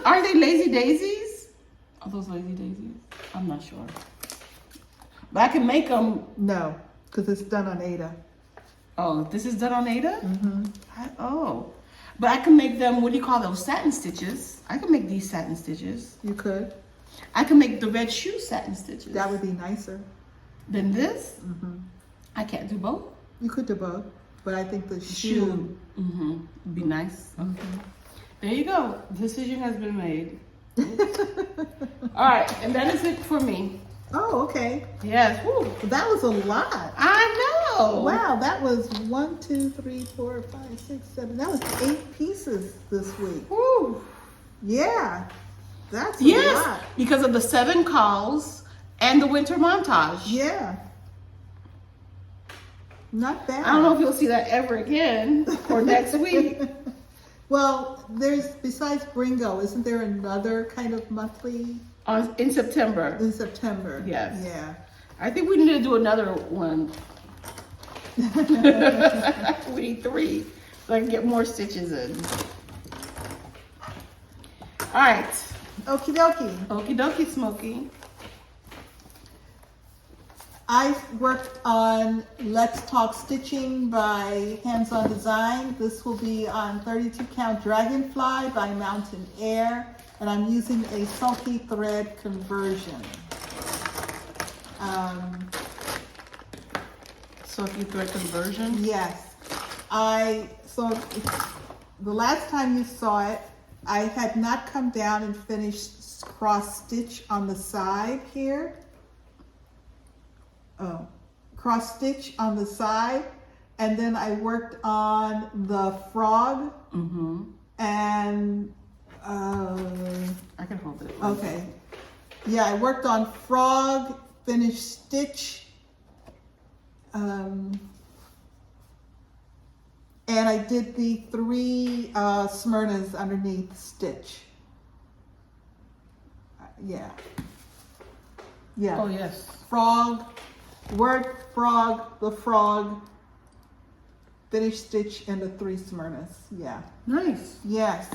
are they lazy daisies? Are those lazy daisies? I'm not sure. But I can make them. No, because it's done on Ada. Oh, this is done on Ada? Mm-hmm. Oh. But I can make them, what do you call those? Satin stitches. I can make these satin stitches. You could. I can make the red shoe satin stitches. That would be nicer. Than this? Mm-hmm. I can't do both. You could do both, but I think the shoe. Mm-hmm. Would be nice. Okay. There you go. Decision has been made. All right, and that is it for me. Oh, okay. Yes. Woo. That was a lot. I know. Wow, that was 1, 2, 3, 4, 5, 6, 7. That was 8 pieces this week. Woo. Yeah, that's a Yes, lot. because of the 7 calls and the winter montage. Yeah. Not bad. I don't know if you'll see that ever again or next week. Well, there's, besides Bringo, isn't there another kind of monthly In September. in September? Yes. Yeah. I think we need to do another one. We need 3 so I can get more stitches in. All right. Okie dokie. Okie dokie, Smokey. I worked on Let's Talk Stitching by Hands On Design. This will be on 32 count Dragonfly by Mountain Air, and I'm using a sulky thread conversion. Sulky thread conversion? Yes. So the last time you saw it, I had not come down and finished cross stitch on the side here. Oh, cross stitch on the side, and then I worked on the frog, and I can hold it. okay, yeah, I worked on frog, finished stitch, and I did the 3 Smyrnas underneath stitch. Yeah. Oh, yes. Frog, word frog, the frog, finish stitch, and the 3 Smyrnas. Yeah. Nice. Yes.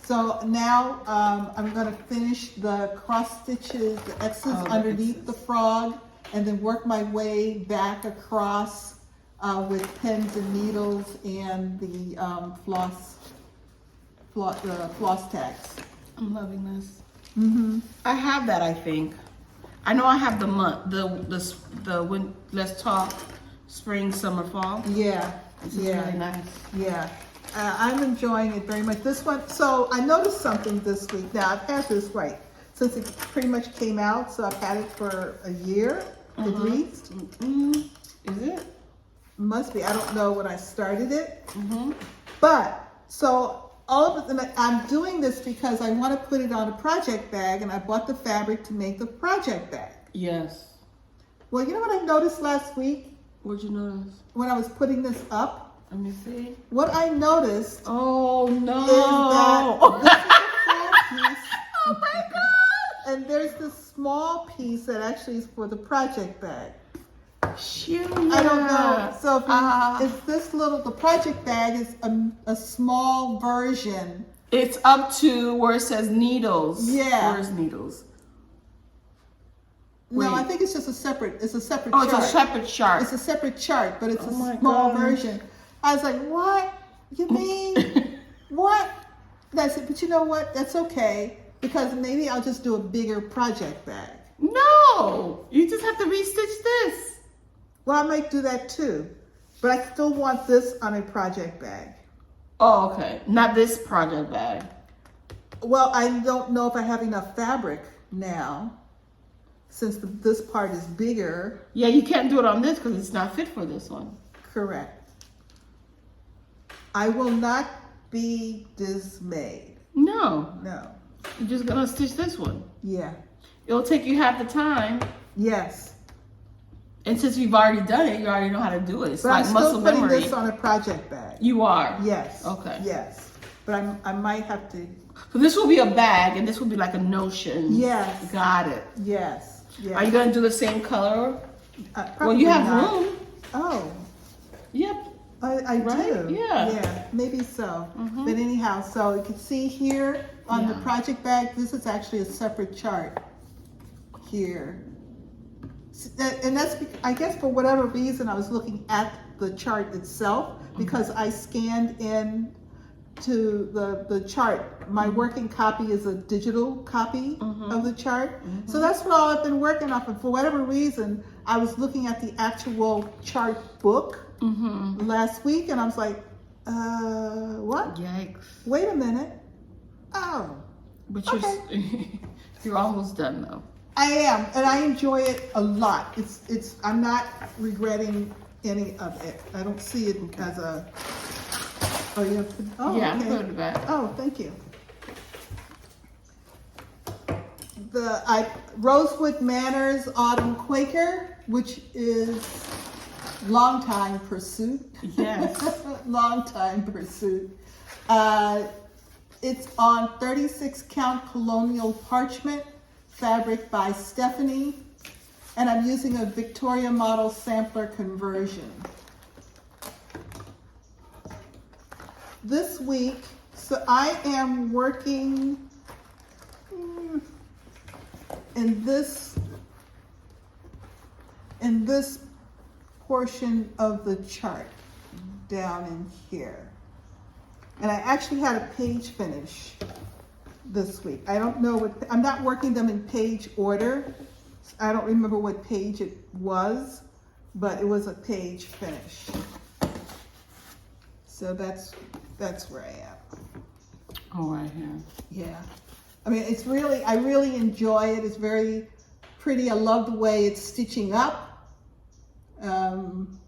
So now I'm going to finish the cross stitches, the X's underneath the frog, and then work my way back across with pins and needles and the floss tags. I'm loving this. Mm-hmm. I have that, I think. I know I have the Let's Talk spring, summer, fall. Yeah. This is Yeah. really nice. Yeah. I'm enjoying it very much. This one, so I noticed something this week. Now, I've had this right. since it pretty much came out, so I've had it for a year at least. Is it? Must be. I don't know when I started it. But, so all of it, and I'm doing this because I want to put it on a project bag, and I bought the fabric to make the project bag. Yes. Well, you know what I noticed last week? What'd you notice? When I was putting this up? Let me see. What I noticed oh no is that this is a full piece. Oh my god! And there's this small piece that actually is for the project bag. Shelia. I don't know. So if it's this little, the project bag is a small version. It's up to where it says needles. Yeah. Where's needles? No, Wait. I think it's just a separate chart. It's a separate chart. It's a separate chart, but it's a my small gosh. version. I was like, what? You mean? What? And I said, but you know what? That's okay, because maybe I'll just do a bigger project bag. No! You just have to restitch this. Well, I might do that too, but I still want this on a project bag. Oh, okay. Not this project bag. Well, I don't know if I have enough fabric now, since this part is bigger. Yeah, you can't do it on this because it's not fit for this one. Correct. I will not be dismayed. No. No. You're just gonna stitch this one. Yeah. It'll take you half the time. Yes. And since you've already done it, you already know how to do it. It's But like I'm muscle still putting memory. this on a project bag. You are? Yes. Okay. Yes. But I might have to. So this will be a bag and this will be like a notion. Yes. Got it. Yes. Yes. Are you gonna do the same color? Well, Probably you have not. room. Oh. Yep. I Right? do. Yeah. Yeah, maybe so. But anyhow, so you can see here on the Yeah. project bag, this is actually a separate chart here. And that's, I guess for whatever reason, I was looking at the chart itself because I scanned in to the chart. My working copy is a digital copy of the chart. So that's what all I've been working off of. For whatever reason, I was looking at the actual chart book last week, and I was like, what? Yikes. Wait a minute. Oh, But okay. you're almost done though. I am, and I enjoy it a lot. I'm not regretting any of it. I don't see it as a, oh, you have to, oh, Yeah, I'm okay. putting it back. Oh, thank you. Rosewood Manor's Autumn Quaker, which is long time pursuit. Yes. Long time pursuit. It's on 36 count colonial parchment, fabric by Stephanie, and I'm using a Victoria model sampler conversion. This week, so I am working in this portion of the chart down in here. And I actually had a page finish this week. I don't know what, I'm not working them in page order. I don't remember what page it was, but it was a page finish. So that's where I am. Oh, right here. Yeah. I mean, it's really, I really enjoy it. It's very pretty. I love the way it's stitching up. I'm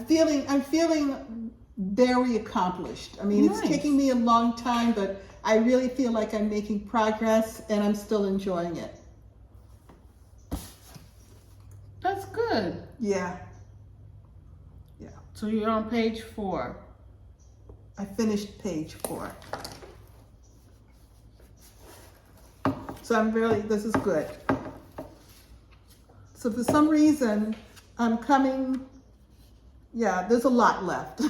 feeling very accomplished. I mean, Nice. It's taking me a long time, but I really feel like I'm making progress and I'm still enjoying it. That's good. Yeah. Yeah. So you're on page 4. I finished page 4. So I'm really, this is good. So for some reason, I'm coming, yeah, there's a lot left.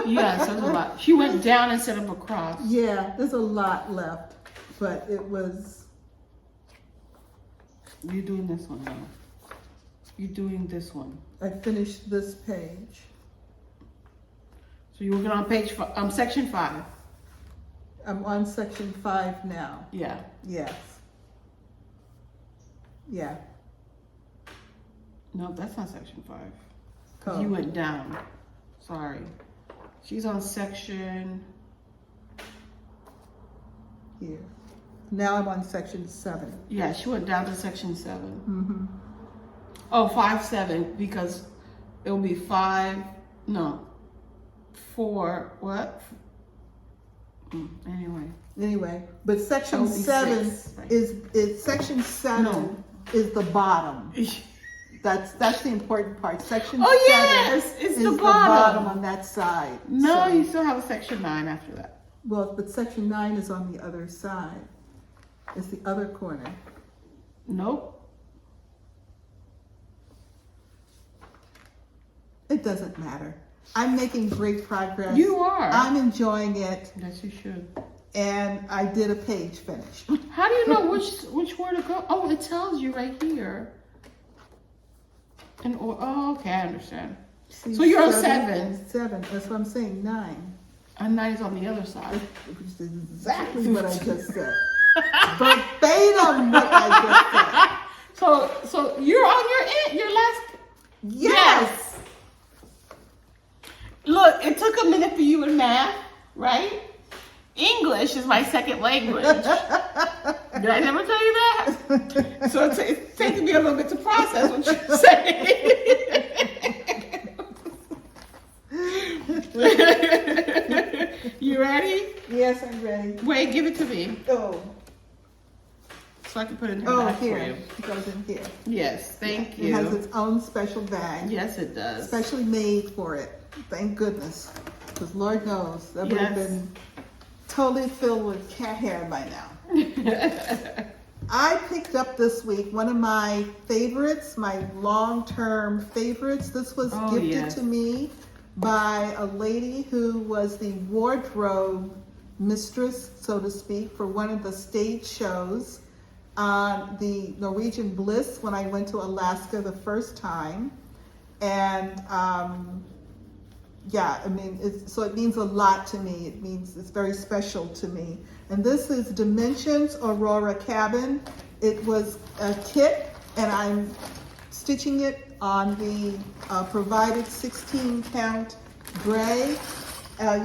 Yes, there's a lot. She went down instead of across. Yeah, there's a lot left, but it was. You're doing this one now. You're doing this one. I finished this page. So you're working on page section 5. I'm on section 5 now. Yeah. Yes. Yeah. No, that's not section 5. Oh. You went down. Sorry. She's on section Here. Now I'm on section 7. Yeah, she went down to section 7. Mm-hmm. Oh, 5, 7, because it'll be 5, no, 4, what? Anyway, but section 7 6, right? is section 7 is the bottom. That's the important part. Section 7 yes, it's is the the bottom on that side. No, So, you still have a section 9 after that. well, but section 9 is on the other side. It's the other corner. Nope. It doesn't matter. I'm making great progress. You are. I'm enjoying it, Yes, you should. and I did a page finish. How do you know which word to go? Oh, it tells you right here. And oh, okay, I understand. See, So you're on 7. 7. That's what I'm saying. 9. And 9 is on the other side. Which is exactly what I just said. Verbatim what I just said. So you're on your last. Yes. Look, it took a minute for you in math, right? English is my second language. Did I never tell you that? So it takes me a little bit to process what you're saying. You ready? Yes, I'm ready. Wait, give it to me Oh. so I can put it in her Oh, bag for here. you. It goes in here. Yes, thank It you. has its own special bag. Yes, it does. Specially made for it. Thank goodness. Because Lord knows, that would have Yes. been totally filled with cat hair by now. I picked up this week one of my favorites, my long-term favorites. This was gifted yes. to me by a lady who was the wardrobe mistress, so to speak, for one of the stage shows on the Norwegian Bliss when I went to Alaska the first time. And yeah, I mean, so it means a lot to me. It means it's very special to me. And this is Dimensions Aurora Cabin. It was a kit, and I'm stitching it on the provided 16 count gray,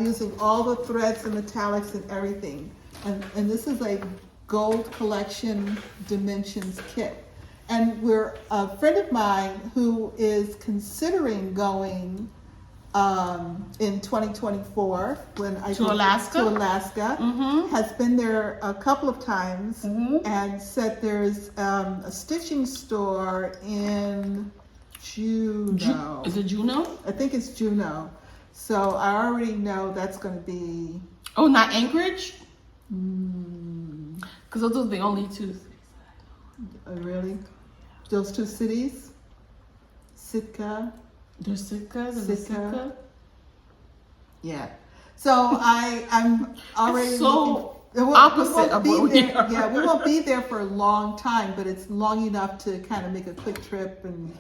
using all the threads and metallics and everything. And this is a gold collection Dimensions kit. And we're a friend of mine who is considering going in 2024 when I To Alaska? to Alaska, has been there a couple of times and said there's a stitching store in Juneau. Is it Juneau? I think it's Juneau. So I already know that's going to be. Oh, not Anchorage? Because those are the only 2. Really? Those 2 cities? Sitka. There's Sitka. Sitka. Yeah. So I'm already so looking. opposite of where we are. Yeah, we won't be there for a long time, but it's long enough to kind of make a quick trip. And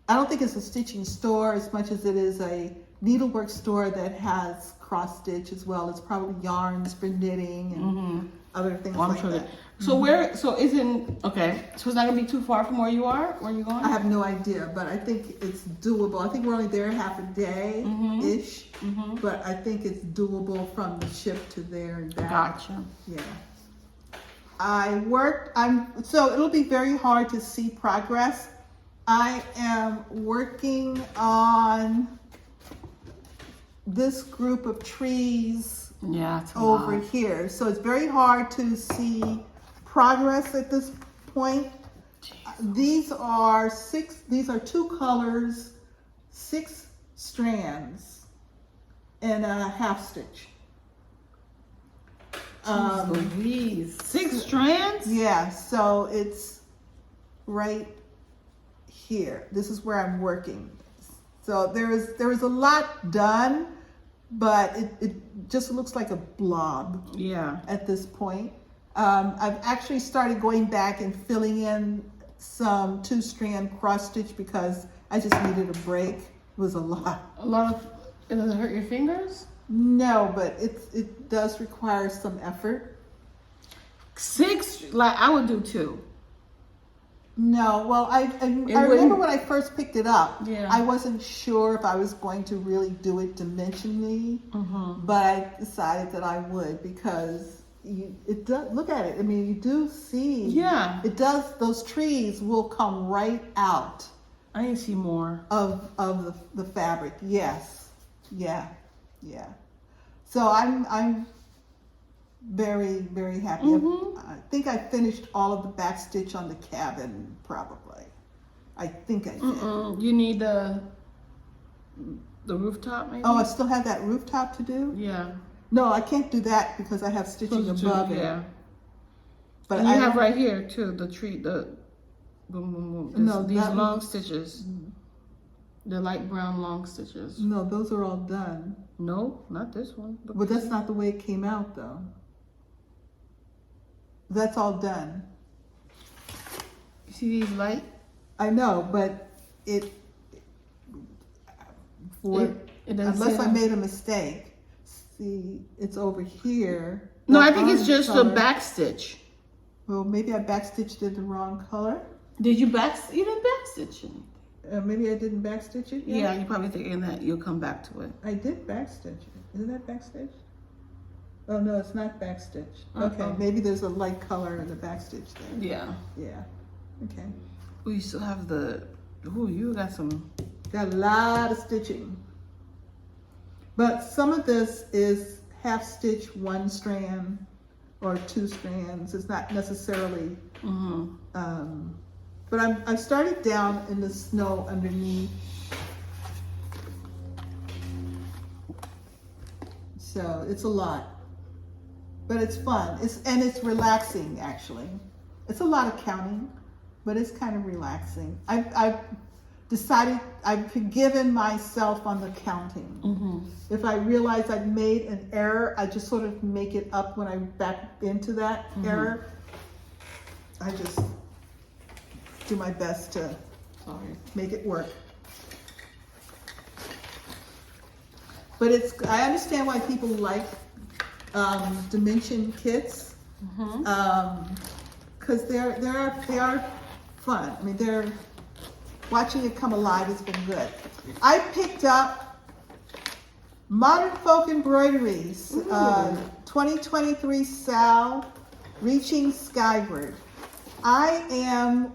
I don't think it's a stitching store as much as it is a needlework store that has cross stitch as well. It's probably yarns for knitting and other things like that. So where? So okay. So it's not gonna be too far from where you are. Where you going? I have no idea, but I think it's doable. I think we're only there half a day ish, but I think it's doable from the ship to there and back. Gotcha. Yeah. So it'll be very hard to see progress. I am working on this group of trees It's a over lot. here. So it's very hard to see progress at this point. These are 2 colors, 6 strands, and a half stitch. Louise. 6 strands? Yeah, so it's right here. This is where I'm working. So there is a lot done, but it just looks like a blob. Yeah. At this point. I've actually started going back and filling in some 2-strand cross stitch because I just needed a break. It was a lot. It doesn't hurt your fingers? No, but it does require some effort. 6, like I would do 2. No, well, I remember when I first picked it up, I wasn't sure if I was going to really do it dimensionally, but I decided that I would because it does, look at it. I mean, you do see. Yeah. It does, those trees will come right out. I need to see more. Of the fabric, yes. Yeah. So I'm very, very happy. I think I finished all of the back stitch on the cabin, probably. I think I did. You need the rooftop, maybe? Oh, I still have that rooftop to do? Yeah. No, I can't do that because I have stitching above it. Yeah. But and you have right here too, the tree, the boom, boom, boom. No, these long stitches. The light brown long stitches. No, those are all done. No, not this one. But that's not the way it came out though. That's all done. You see these light? I know, but unless I made a mistake. See, it's over here. No, I think it's just the back stitch. Well, maybe I backstitched it the wrong color. Did you you didn't backstitch it? Maybe I didn't backstitch it yet? Yeah, you're probably thinking that you'll come back to it. I did backstitch it. Isn't that backstitch? Oh no, it's not backstitch. Okay, maybe there's a light color in the backstitch there. Yeah. Yeah. Okay. We still have you got some. Got a lot of stitching. But some of this is half stitch one strand or two strands. It's not necessarily, but I've started down in the snow underneath. So it's a lot, but it's fun. It's relaxing actually. It's a lot of counting, but it's kind of relaxing. I've decided, I've forgiven myself on the counting. If I realize I've made an error, I just sort of make it up when I'm back into that error. I just do my best to make it work. But I understand why people like dimension kits, because they are fun. I mean, watching it come alive has been good. I picked up Modern Folk Embroideries, 2023 Sal, Reaching Skyward. I am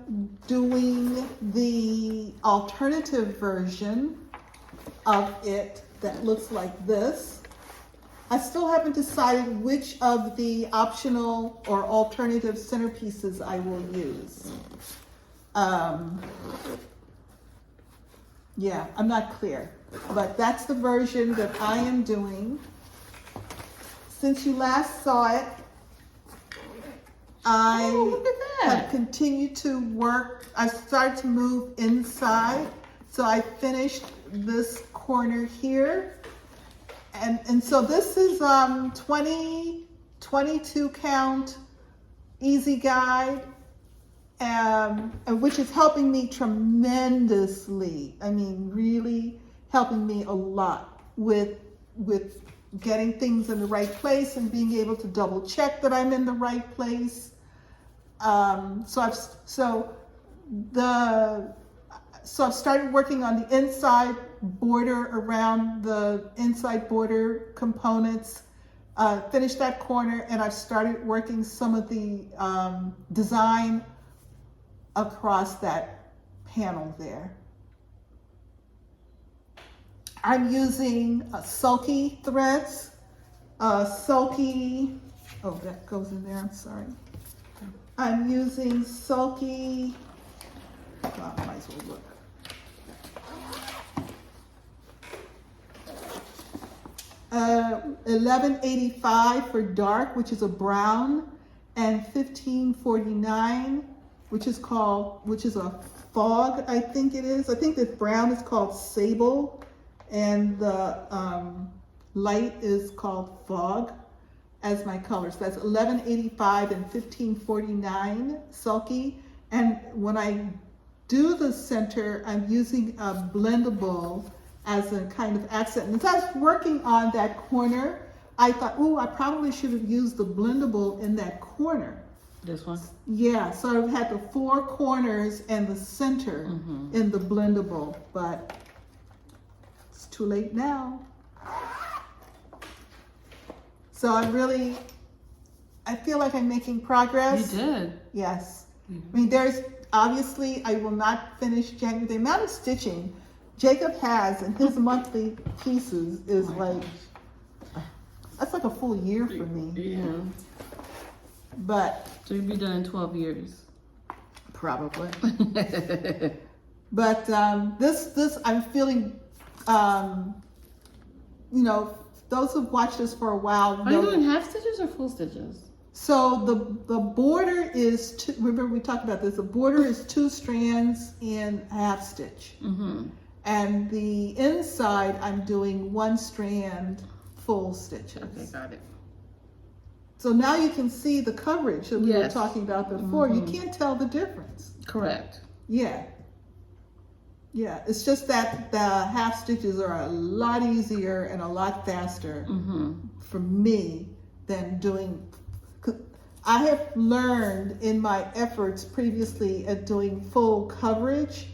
doing the alternative version of it that looks like this. I still haven't decided which of the optional or alternative centerpieces I will use. Yeah, I'm not clear, but that's the version that I am doing. Since you last saw it, I have continued to work. I started to move inside, so I finished this corner here. And so this is 22 count easy guide, which is helping me tremendously. I mean, really helping me a lot with getting things in the right place and being able to double check that I'm in the right place. So I've started working on the inside border around the inside border components, finished that corner, and I've started working some of the design across that panel there. I'm using sulky threads, sulky, oh, that goes in there, I'm sorry. I'm using sulky, well, I might as well look. $11.85 for dark, which is a brown, and $15.49, which is a fog, I think it is. I think the brown is called sable, and the light is called fog as my colors. That's $11.85 and $15.49 sulky. And when I do the center, I'm using a blendable as a kind of accent. And as I was working on that corner, I thought, oh, I probably should have used the blendable in that corner. This one? Yeah, so I had the four corners and the center in the blendable, but it's too late now. So I'm really I feel like I'm making progress. You did. Yes. I mean, there's obviously, I will not finish January. The amount of stitching Jacob has in his monthly pieces is that's like a full year for me. Yeah. But. So you'll be done in 12 years. Probably. But this I'm feeling, you know, those who've watched us for a while Are you doing half stitches or full stitches? So the border is remember we talked about this. The border is 2 strands in half stitch, and the inside I'm doing 1 strand full stitches. Okay, got it. So now you can see the coverage that we were talking about before. You can't tell the difference. Correct. Yeah. Yeah, it's just that the half stitches are a lot easier and a lot faster for me than doing. I have learned in my efforts previously at doing full coverage,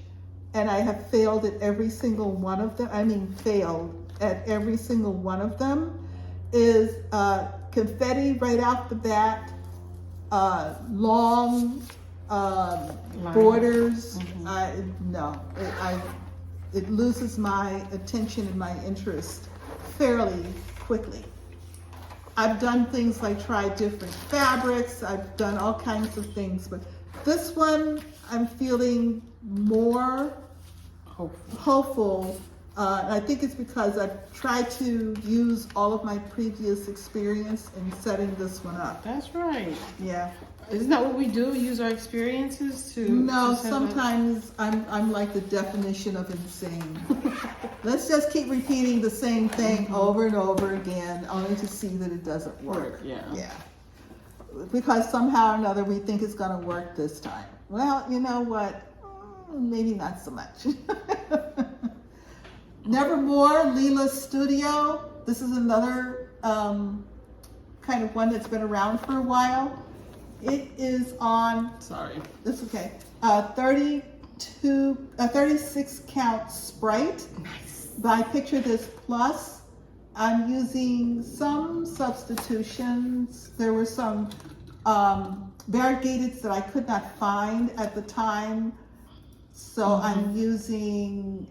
and I have failed at every single one of them. I mean, failed at every single one of them. Is confetti right out the bat, long borders. It loses my attention and my interest fairly quickly. I've done things like try different fabrics. I've done all kinds of things, but this one I'm feeling more hopeful. I think it's because I've tried to use all of my previous experience in setting this one up. That's right. Yeah. Isn't that what we do? Use our experiences to. No, sometimes I'm like the definition of insane. Let's just keep repeating the same thing over and over again, only to see that it doesn't work. Yeah. Yeah. Because somehow or another we think it's going to work this time. Well, you know what? Maybe not so much. Nevermore, Lila Studio. This is another kind of one that's been around for a while. It is on. Sorry. That's okay. 36 count Sprite. Nice. By Picture This Plus. I'm using some substitutions. There were some variegateds that I could not find at the time. So I'm using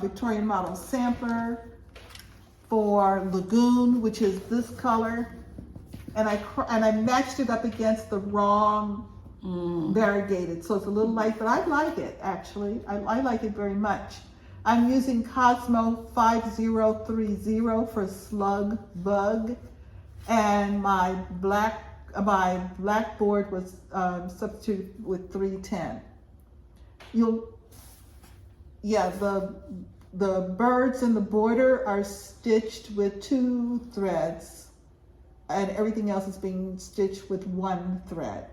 Victorian Model Sampler for Lagoon, which is this color. And I matched it up against the wrong variegated. So it's a little light, but I like it actually. I like it very much. I'm using Cosmo 5030 for Slug Bug. And my blackboard was substituted with 310. The birds in the border are stitched with 2 threads, and everything else is being stitched with 1 thread.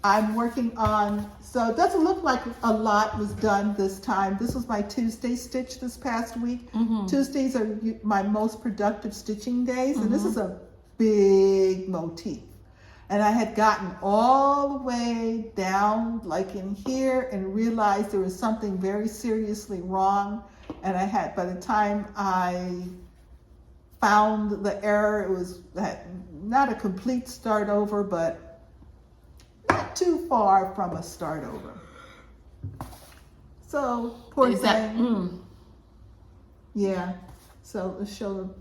I'm working on, so it doesn't look like a lot was done this time. This was my Tuesday stitch this past week. Tuesdays are my most productive stitching days, and this is a big motif. And I had gotten all the way down, like in here, and realized there was something very seriously wrong. And by the time I found the error, it was not a complete start over, but not too far from a start over. So, poor thing. Yeah. So let's show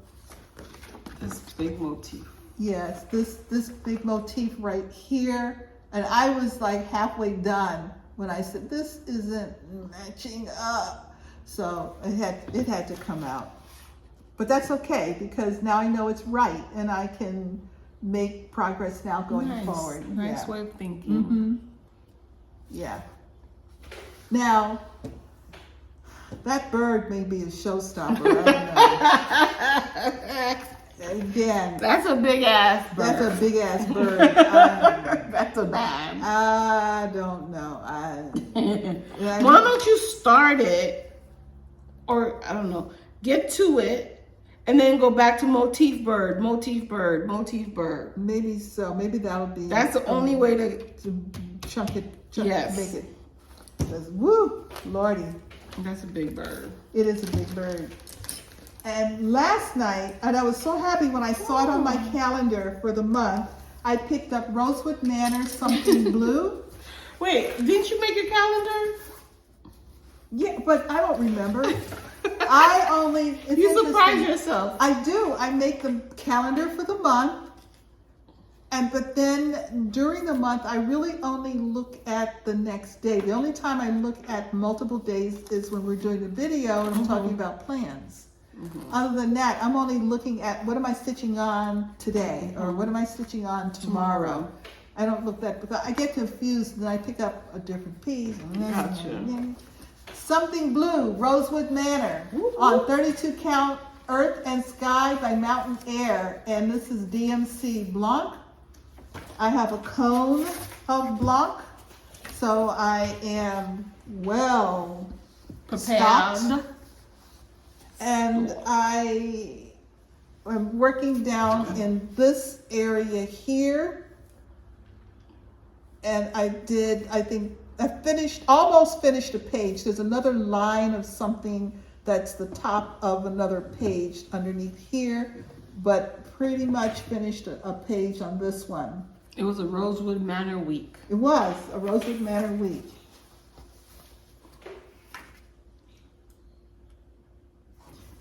this big motif. Yes, this big motif right here. And I was like halfway done when I said, this isn't matching up. So it had to come out. But that's okay, because now I know it's right and I can make progress now going forward. Nice way of thinking. Yeah. Now, that bird may be a showstopper. I don't know. Again, that's a big ass bird. That's a big ass bird. That's a bad. I don't know. Why don't you start it, or I don't know, get to it, and then go back to motif bird, motif bird, motif bird. Maybe so. Maybe that'll be. That's the only way to chunk it, yes. Make it. Woo, Lordy. That's a big bird. It is a big bird. And last night, and I was so happy when I saw it on my calendar for the month, I picked up Rosewood Manor Something Blue. Wait, didn't you make your calendar? Yeah, but I don't remember. You surprise yourself. I do. I make the calendar for the month. But then during the month, I really only look at the next day. The only time I look at multiple days is when we're doing a video and I'm talking about plans. Other than that, I'm only looking at what am I stitching on today or what am I stitching on tomorrow. I don't look that, because I get confused and I pick up a different piece. Gotcha. Something Blue, Rosewood Manor, on 32 count, Earth and Sky by Mountain Air. And this is DMC Blanc. I have a cone of Blanc, so I am well stocked. And I am working down in this area here. And I almost finished a page. There's another line of something that's the top of another page underneath here, but pretty much finished a page on this one. It was a Rosewood Manor week. It was a Rosewood Manor week.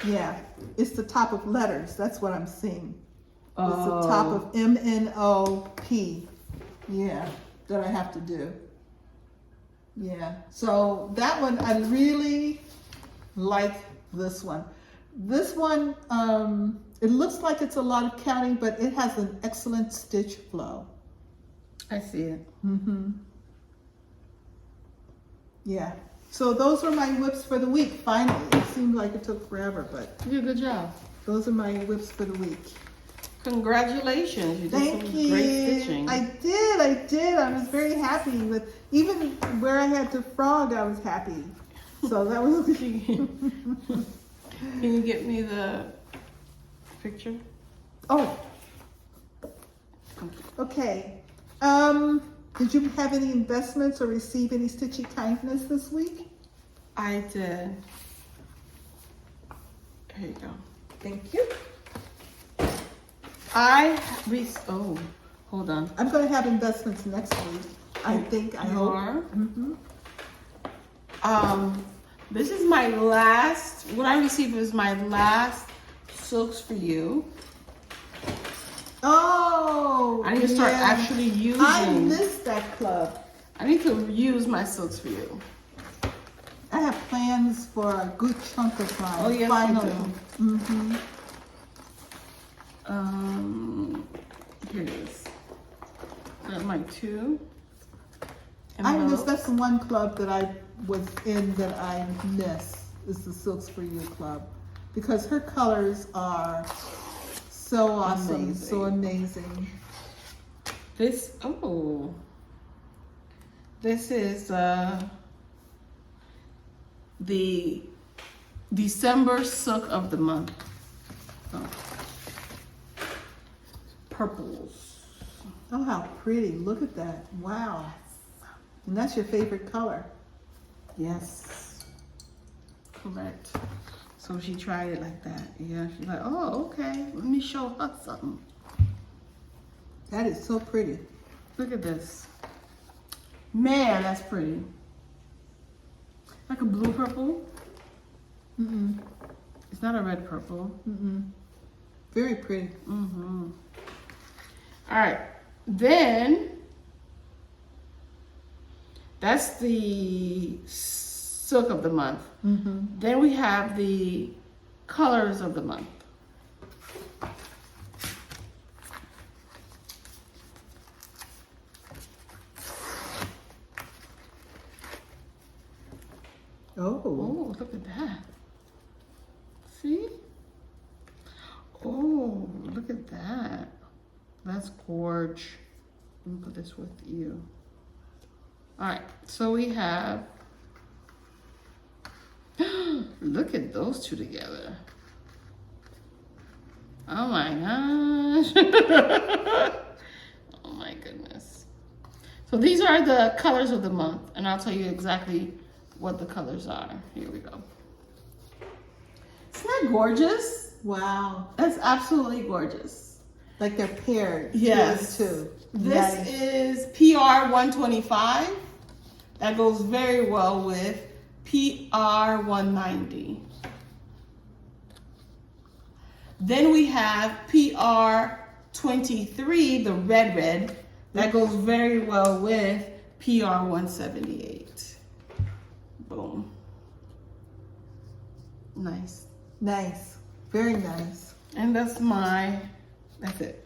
Yeah, it's the top of letters. That's what I'm seeing. It's the top of MNOP. Yeah, that I have to do. Yeah, so that one, I really like this one. This one, it looks like it's a lot of counting, but it has an excellent stitch flow. I see it. Yeah. So those are my whips for the week, finally. It seemed like it took forever, but You did a good job. those are my whips for the week. Congratulations. You did Thank some you. great stitching. I did. I was very happy with, even where I had to frog, I was happy. So that was Can you get me the picture? Oh. Okay. Did you have any investments or receive any stitchy kindness this week? I did. Here you go. Thank you. Oh, hold on. I'm going to have investments next week. I hope. Are? This is my last, what I received was my last Silks for You. Oh, I need to start actually using. I missed that club. I need to use my Silks for You. I have plans for a good chunk of mine. Oh, yes, finally. you do. Here it is. Got my two. That's the one club that I was in that I miss, is the Silks for You club, because her colors are so awesome, so amazing. This is the December Silk of the month. Purples. Oh, how pretty. Look at that. Wow. And that's your favorite color. Yes. Correct. So she tried it like that. Yeah, she's like, oh, okay. Let me show her something. That is so pretty. Look at this. Man, that's pretty. Like a blue purple. It's not a red purple. Very pretty. All right. Then, that's the Silk of the month. Then we have the Colors of the month. Oh, look at that. See? Oh, look at that. That's gorge. Let me put this with you. All right, so we have, look at those two together. Oh my gosh. Oh my goodness. So these are the colors of the month, and I'll tell you exactly what the colors are. Here we go. It's that gorgeous? Wow. That's absolutely gorgeous. Like they're paired. Yes. Two. This is PR 125. That goes very well with PR 190. Then we have PR 23, the red. That goes very well with PR 178. Boom. Nice. Nice. Very nice. And that's it.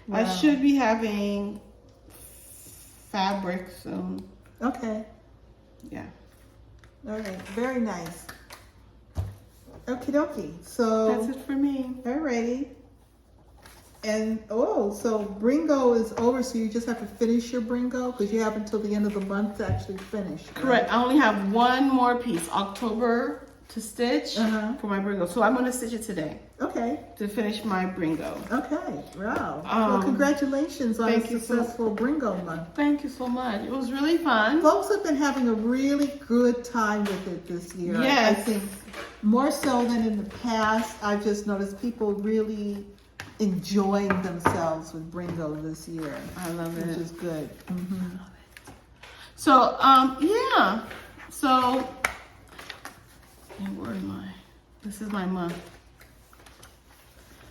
Wow. I should be having fabric soon. Okay. Yeah. All right. Very nice. Okie dokie. So That's it for me. alrighty. And so Bringo is over, so you just have to finish your Bringo because you have until the end of the month to actually finish. Right? Correct. I only have one more piece, October, to stitch for my Bringo. So I'm going to stitch it today Okay. to finish my Bringo. Okay. Wow. Well, congratulations on a successful Bringo month. Thank you so much. It was really fun. Folks have been having a really good time with it this year. Yes. I think more so than in the past. I've just noticed people really enjoying themselves with Bringo this year. I love it. Which is good. Mm-hmm. So, yeah. So, where am I? This is my month.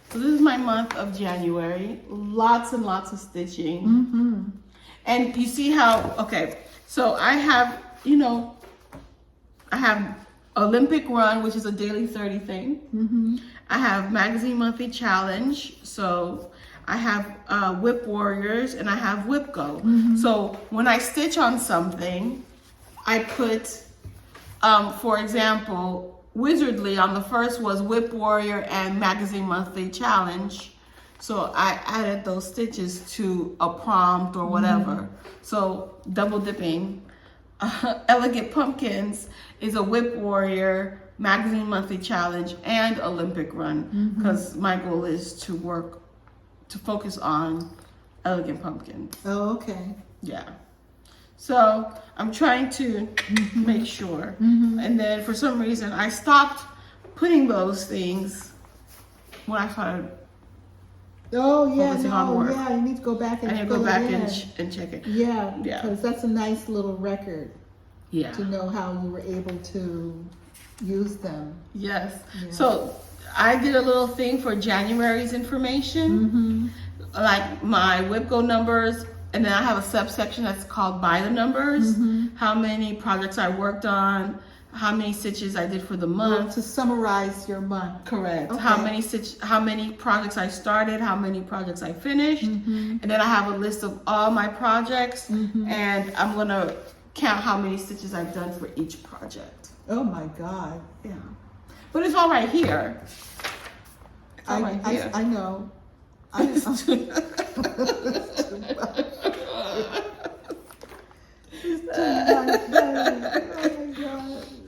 So this is my month of January. Lots and lots of stitching. Mm-hmm. And you see how, okay, so I have, I have Olympic Run, which is a daily 30 thing. Mm-hmm. I have Magazine Monthly Challenge. So I have Whip Warriors and I have Whip Go. Mm-hmm. So when I stitch on something, I put, for example, Wizardly on the first was Whip Warrior and Magazine Monthly Challenge. So I added those stitches to a prompt or whatever. Mm-hmm. So double dipping. Elegant Pumpkins is a Whip Warrior, Magazine Monthly Challenge, and Olympic Run. Because my goal is to focus on Elegant Pumpkins. Oh, okay. Yeah. So I'm trying to make sure. And then for some reason I stopped putting those things when I started. Oh yeah, focusing on work. yeah. You need to go back and I need to go back and check it. Yeah, Yeah. because that's a nice little record Yeah. to know how you were able to use them. Yes. Yeah. So I did a little thing for January's information, like my WIPGO numbers, and then I have a subsection that's called by the numbers, how many projects I worked on, how many stitches I did for the month. To summarize your month. Correct. Okay. How many projects I started, how many projects I finished, and then I have a list of all my projects, and I'm gonna count how many stitches I've done for each project. Oh my God. Yeah. But it's all right here. It's all right here. I know.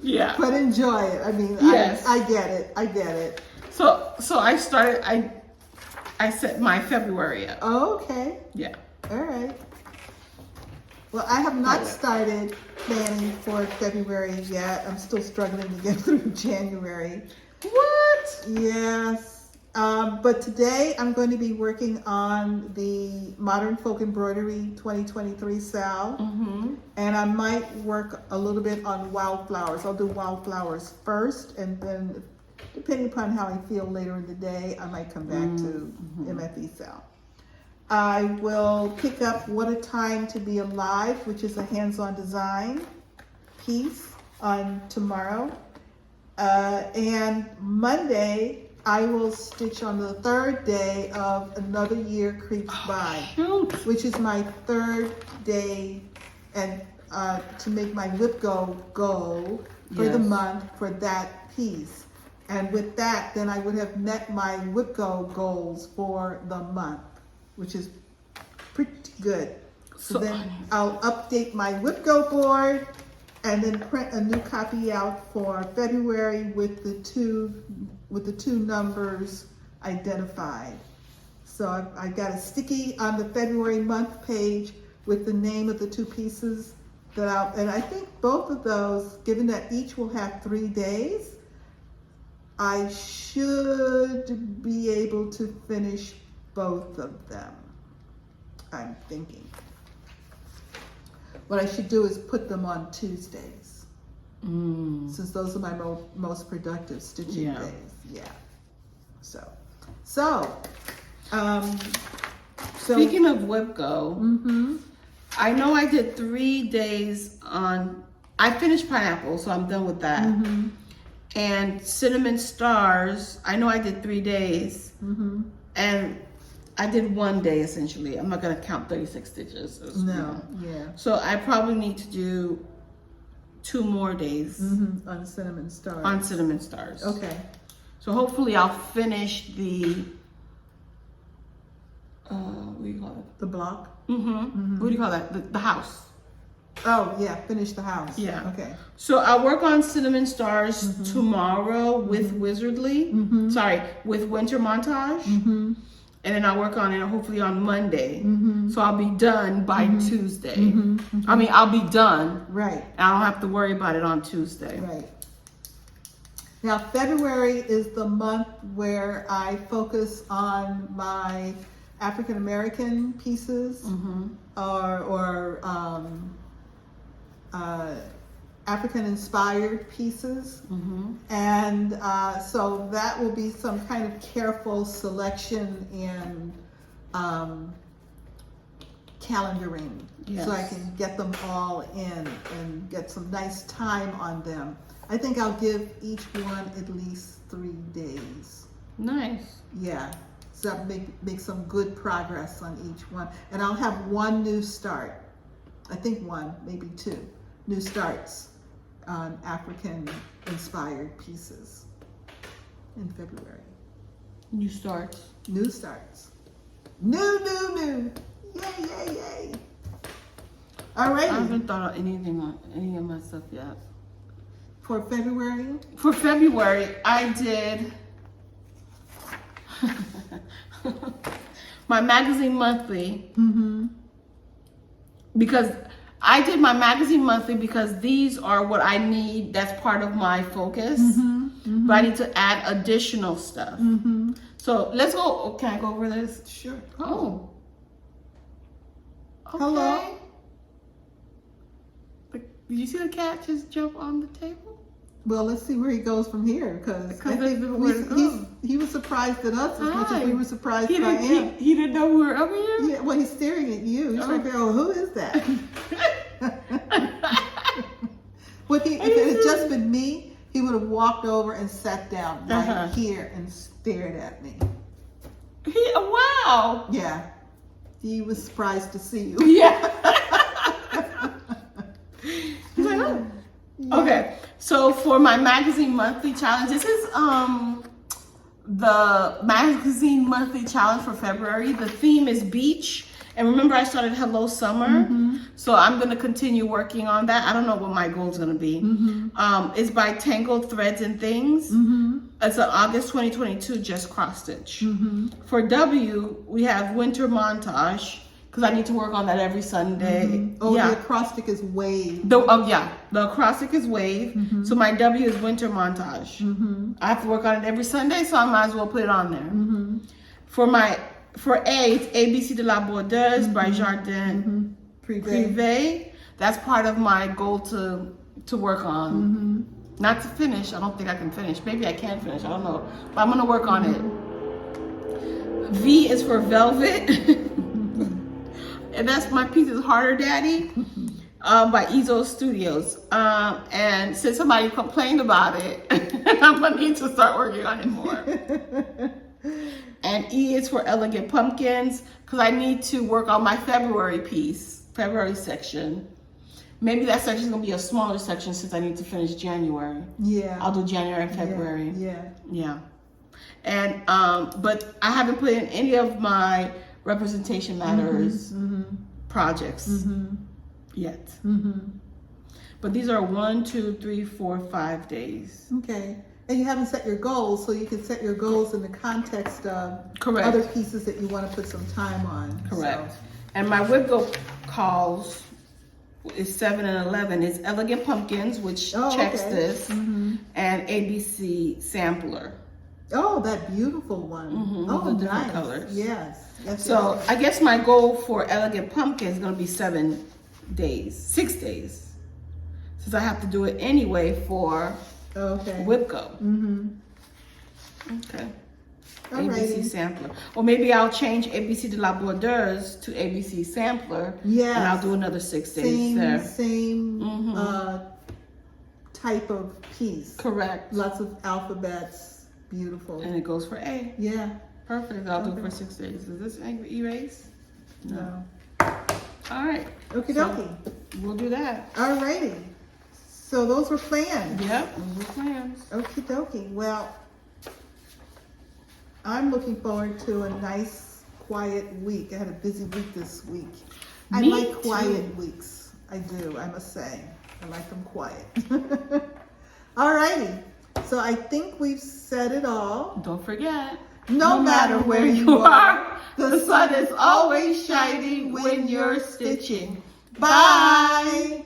Yeah. But enjoy it. I mean, yes. I get it. I get it. So I started, I set my February up. Oh, okay. Yeah. All right. Well, I have not started planning for February yet. I'm still struggling to get through January. What? Yes. But today I'm going to be working on the Modern Folk Embroidery 2023 sale. And I might work a little bit on Wildflowers. I'll do Wildflowers first, and then depending upon how I feel later in the day, I might come back to MFE sale. I will pick up What a Time to Be Alive, which is a hands-on design piece, on tomorrow. And Monday, I will stitch on the third day of Another Year Creeps By, which is my third day, and to make my WIPGO goal for the month for that piece. And with that, then I would have met my WIPGO goals for the month, which is pretty good. So then I'll update my WIPGO board and then print a new copy out for February with the two numbers identified. So I got a sticky on the February month page with the name of the two pieces and I think both of those, given that each will have 3 days, I should be able to finish both of them, I'm thinking. What I should do is put them on Tuesdays, since those are my most productive stitching days. Yeah. So, speaking of WebGo, I know I did 3 days on. I finished pineapple, so I'm done with that. And cinnamon stars, I know I did 3 days, and I did 1 day essentially. I'm not gonna count 36 stitches. No, yeah. So I probably need to do 2 more days on cinnamon stars. On cinnamon stars. Okay. So hopefully I'll finish the, what do you call it? The block? What do you call that? The house. Oh, yeah, finish the house. Yeah. Okay. So I'll work on cinnamon stars tomorrow with Wizardly. Sorry, with Winter Montage. And then I'll work on it hopefully on Monday. So I'll be done by Tuesday. I mean, I'll be done. Right. I don't have to worry about it on Tuesday. Right. Now, February is the month where I focus on my African American pieces or African inspired pieces. And so that will be some kind of careful selection and calendaring, so I can get them all in and get some nice time on them. I think I'll give each one at least 3 days. Nice. Yeah, so make some good progress on each one. And I'll have 1 new start. I think 1, maybe 2 new starts on African inspired pieces in February. New starts. New starts. New. Yay. All right. I haven't thought of anything on any of my stuff yet. For February? For February, I did my magazine monthly. Because I did my magazine monthly because these are what I need. That's part of my focus. But I need to add additional stuff. So let's go. Can I go over this? Sure. Oh. Okay. Hello. Did you see the cat just jump on the table? Well, let's see where he goes from here, because I think he was surprised at us as much as we were surprised by him. He didn't know we were over here? Yeah, well, he's staring at you. He's trying to figure out, who is that? If it had just been me, he would have walked over and sat down right here and stared at me. Wow. Yeah. He was surprised to see you. Yeah. He's like, oh. Yeah. Okay. So for my magazine monthly challenge, this is the magazine monthly challenge for February. The theme is beach. And remember, I started Hello Summer. So I'm going to continue working on that. I don't know what my goal is going to be. It's by Tangled Threads and Things. It's an August 2022 just cross stitch. For W, we have Winter Montage, because I need to work on that every Sunday. Oh, the acrostic is wave. The acrostic is wave. So my W is Winter Montage. I have to work on it every Sunday, so I might as well put it on there. For A, it's ABC de la Brodeuse by Jardin Prive. That's part of my goal to work on. Not to finish. I don't think I can finish. Maybe I can finish. I don't know. But I'm going to work on it. V is for Velvet. And that's my piece is Harder Daddy by Eezos Studios. And since somebody complained about it, I'm going to need to start working on it more. And E is for Elegant Pumpkins, because I need to work on my February section. Maybe that section is going to be a smaller section since I need to finish January. Yeah. I'll do January and February. Yeah. And, but I haven't put in any of my Representation Matters projects yet. But these are 1, 2, 3, 4, 5 days. Okay. And you haven't set your goals, so you can set your goals in the context of other pieces that you want to put some time on. Correct. So. And my WebGo calls is 7 and 11. It's Elegant Pumpkins, which checks okay. this, and ABC Sampler. Oh, that beautiful one. Oh, the different nice. colors. Yes. So yes. I guess my goal for Elegant Pumpkin is going to be 6 days, since I have to do it anyway for Whipco. Okay. ABC Sampler. Or maybe I'll change ABC de la Brodeuse to ABC Sampler. Yes. And I'll do another 6 days there. Same type of piece. Correct. Lots of alphabets. Beautiful. And it goes for A. Yeah. Perfect. I'll do it for 6 days. Is this erase? No. All right. Okie dokie. We'll do that. Alrighty. So those were plans. Yep, those were plans. Okie dokie. Well, I'm looking forward to a nice, quiet week. I had a busy week this week. I like quiet weeks. I do, I must say. I like them quiet. Alrighty. So I think we've said it all. Don't forget, no matter where you are, the sun is always shining when you're stitching. Bye!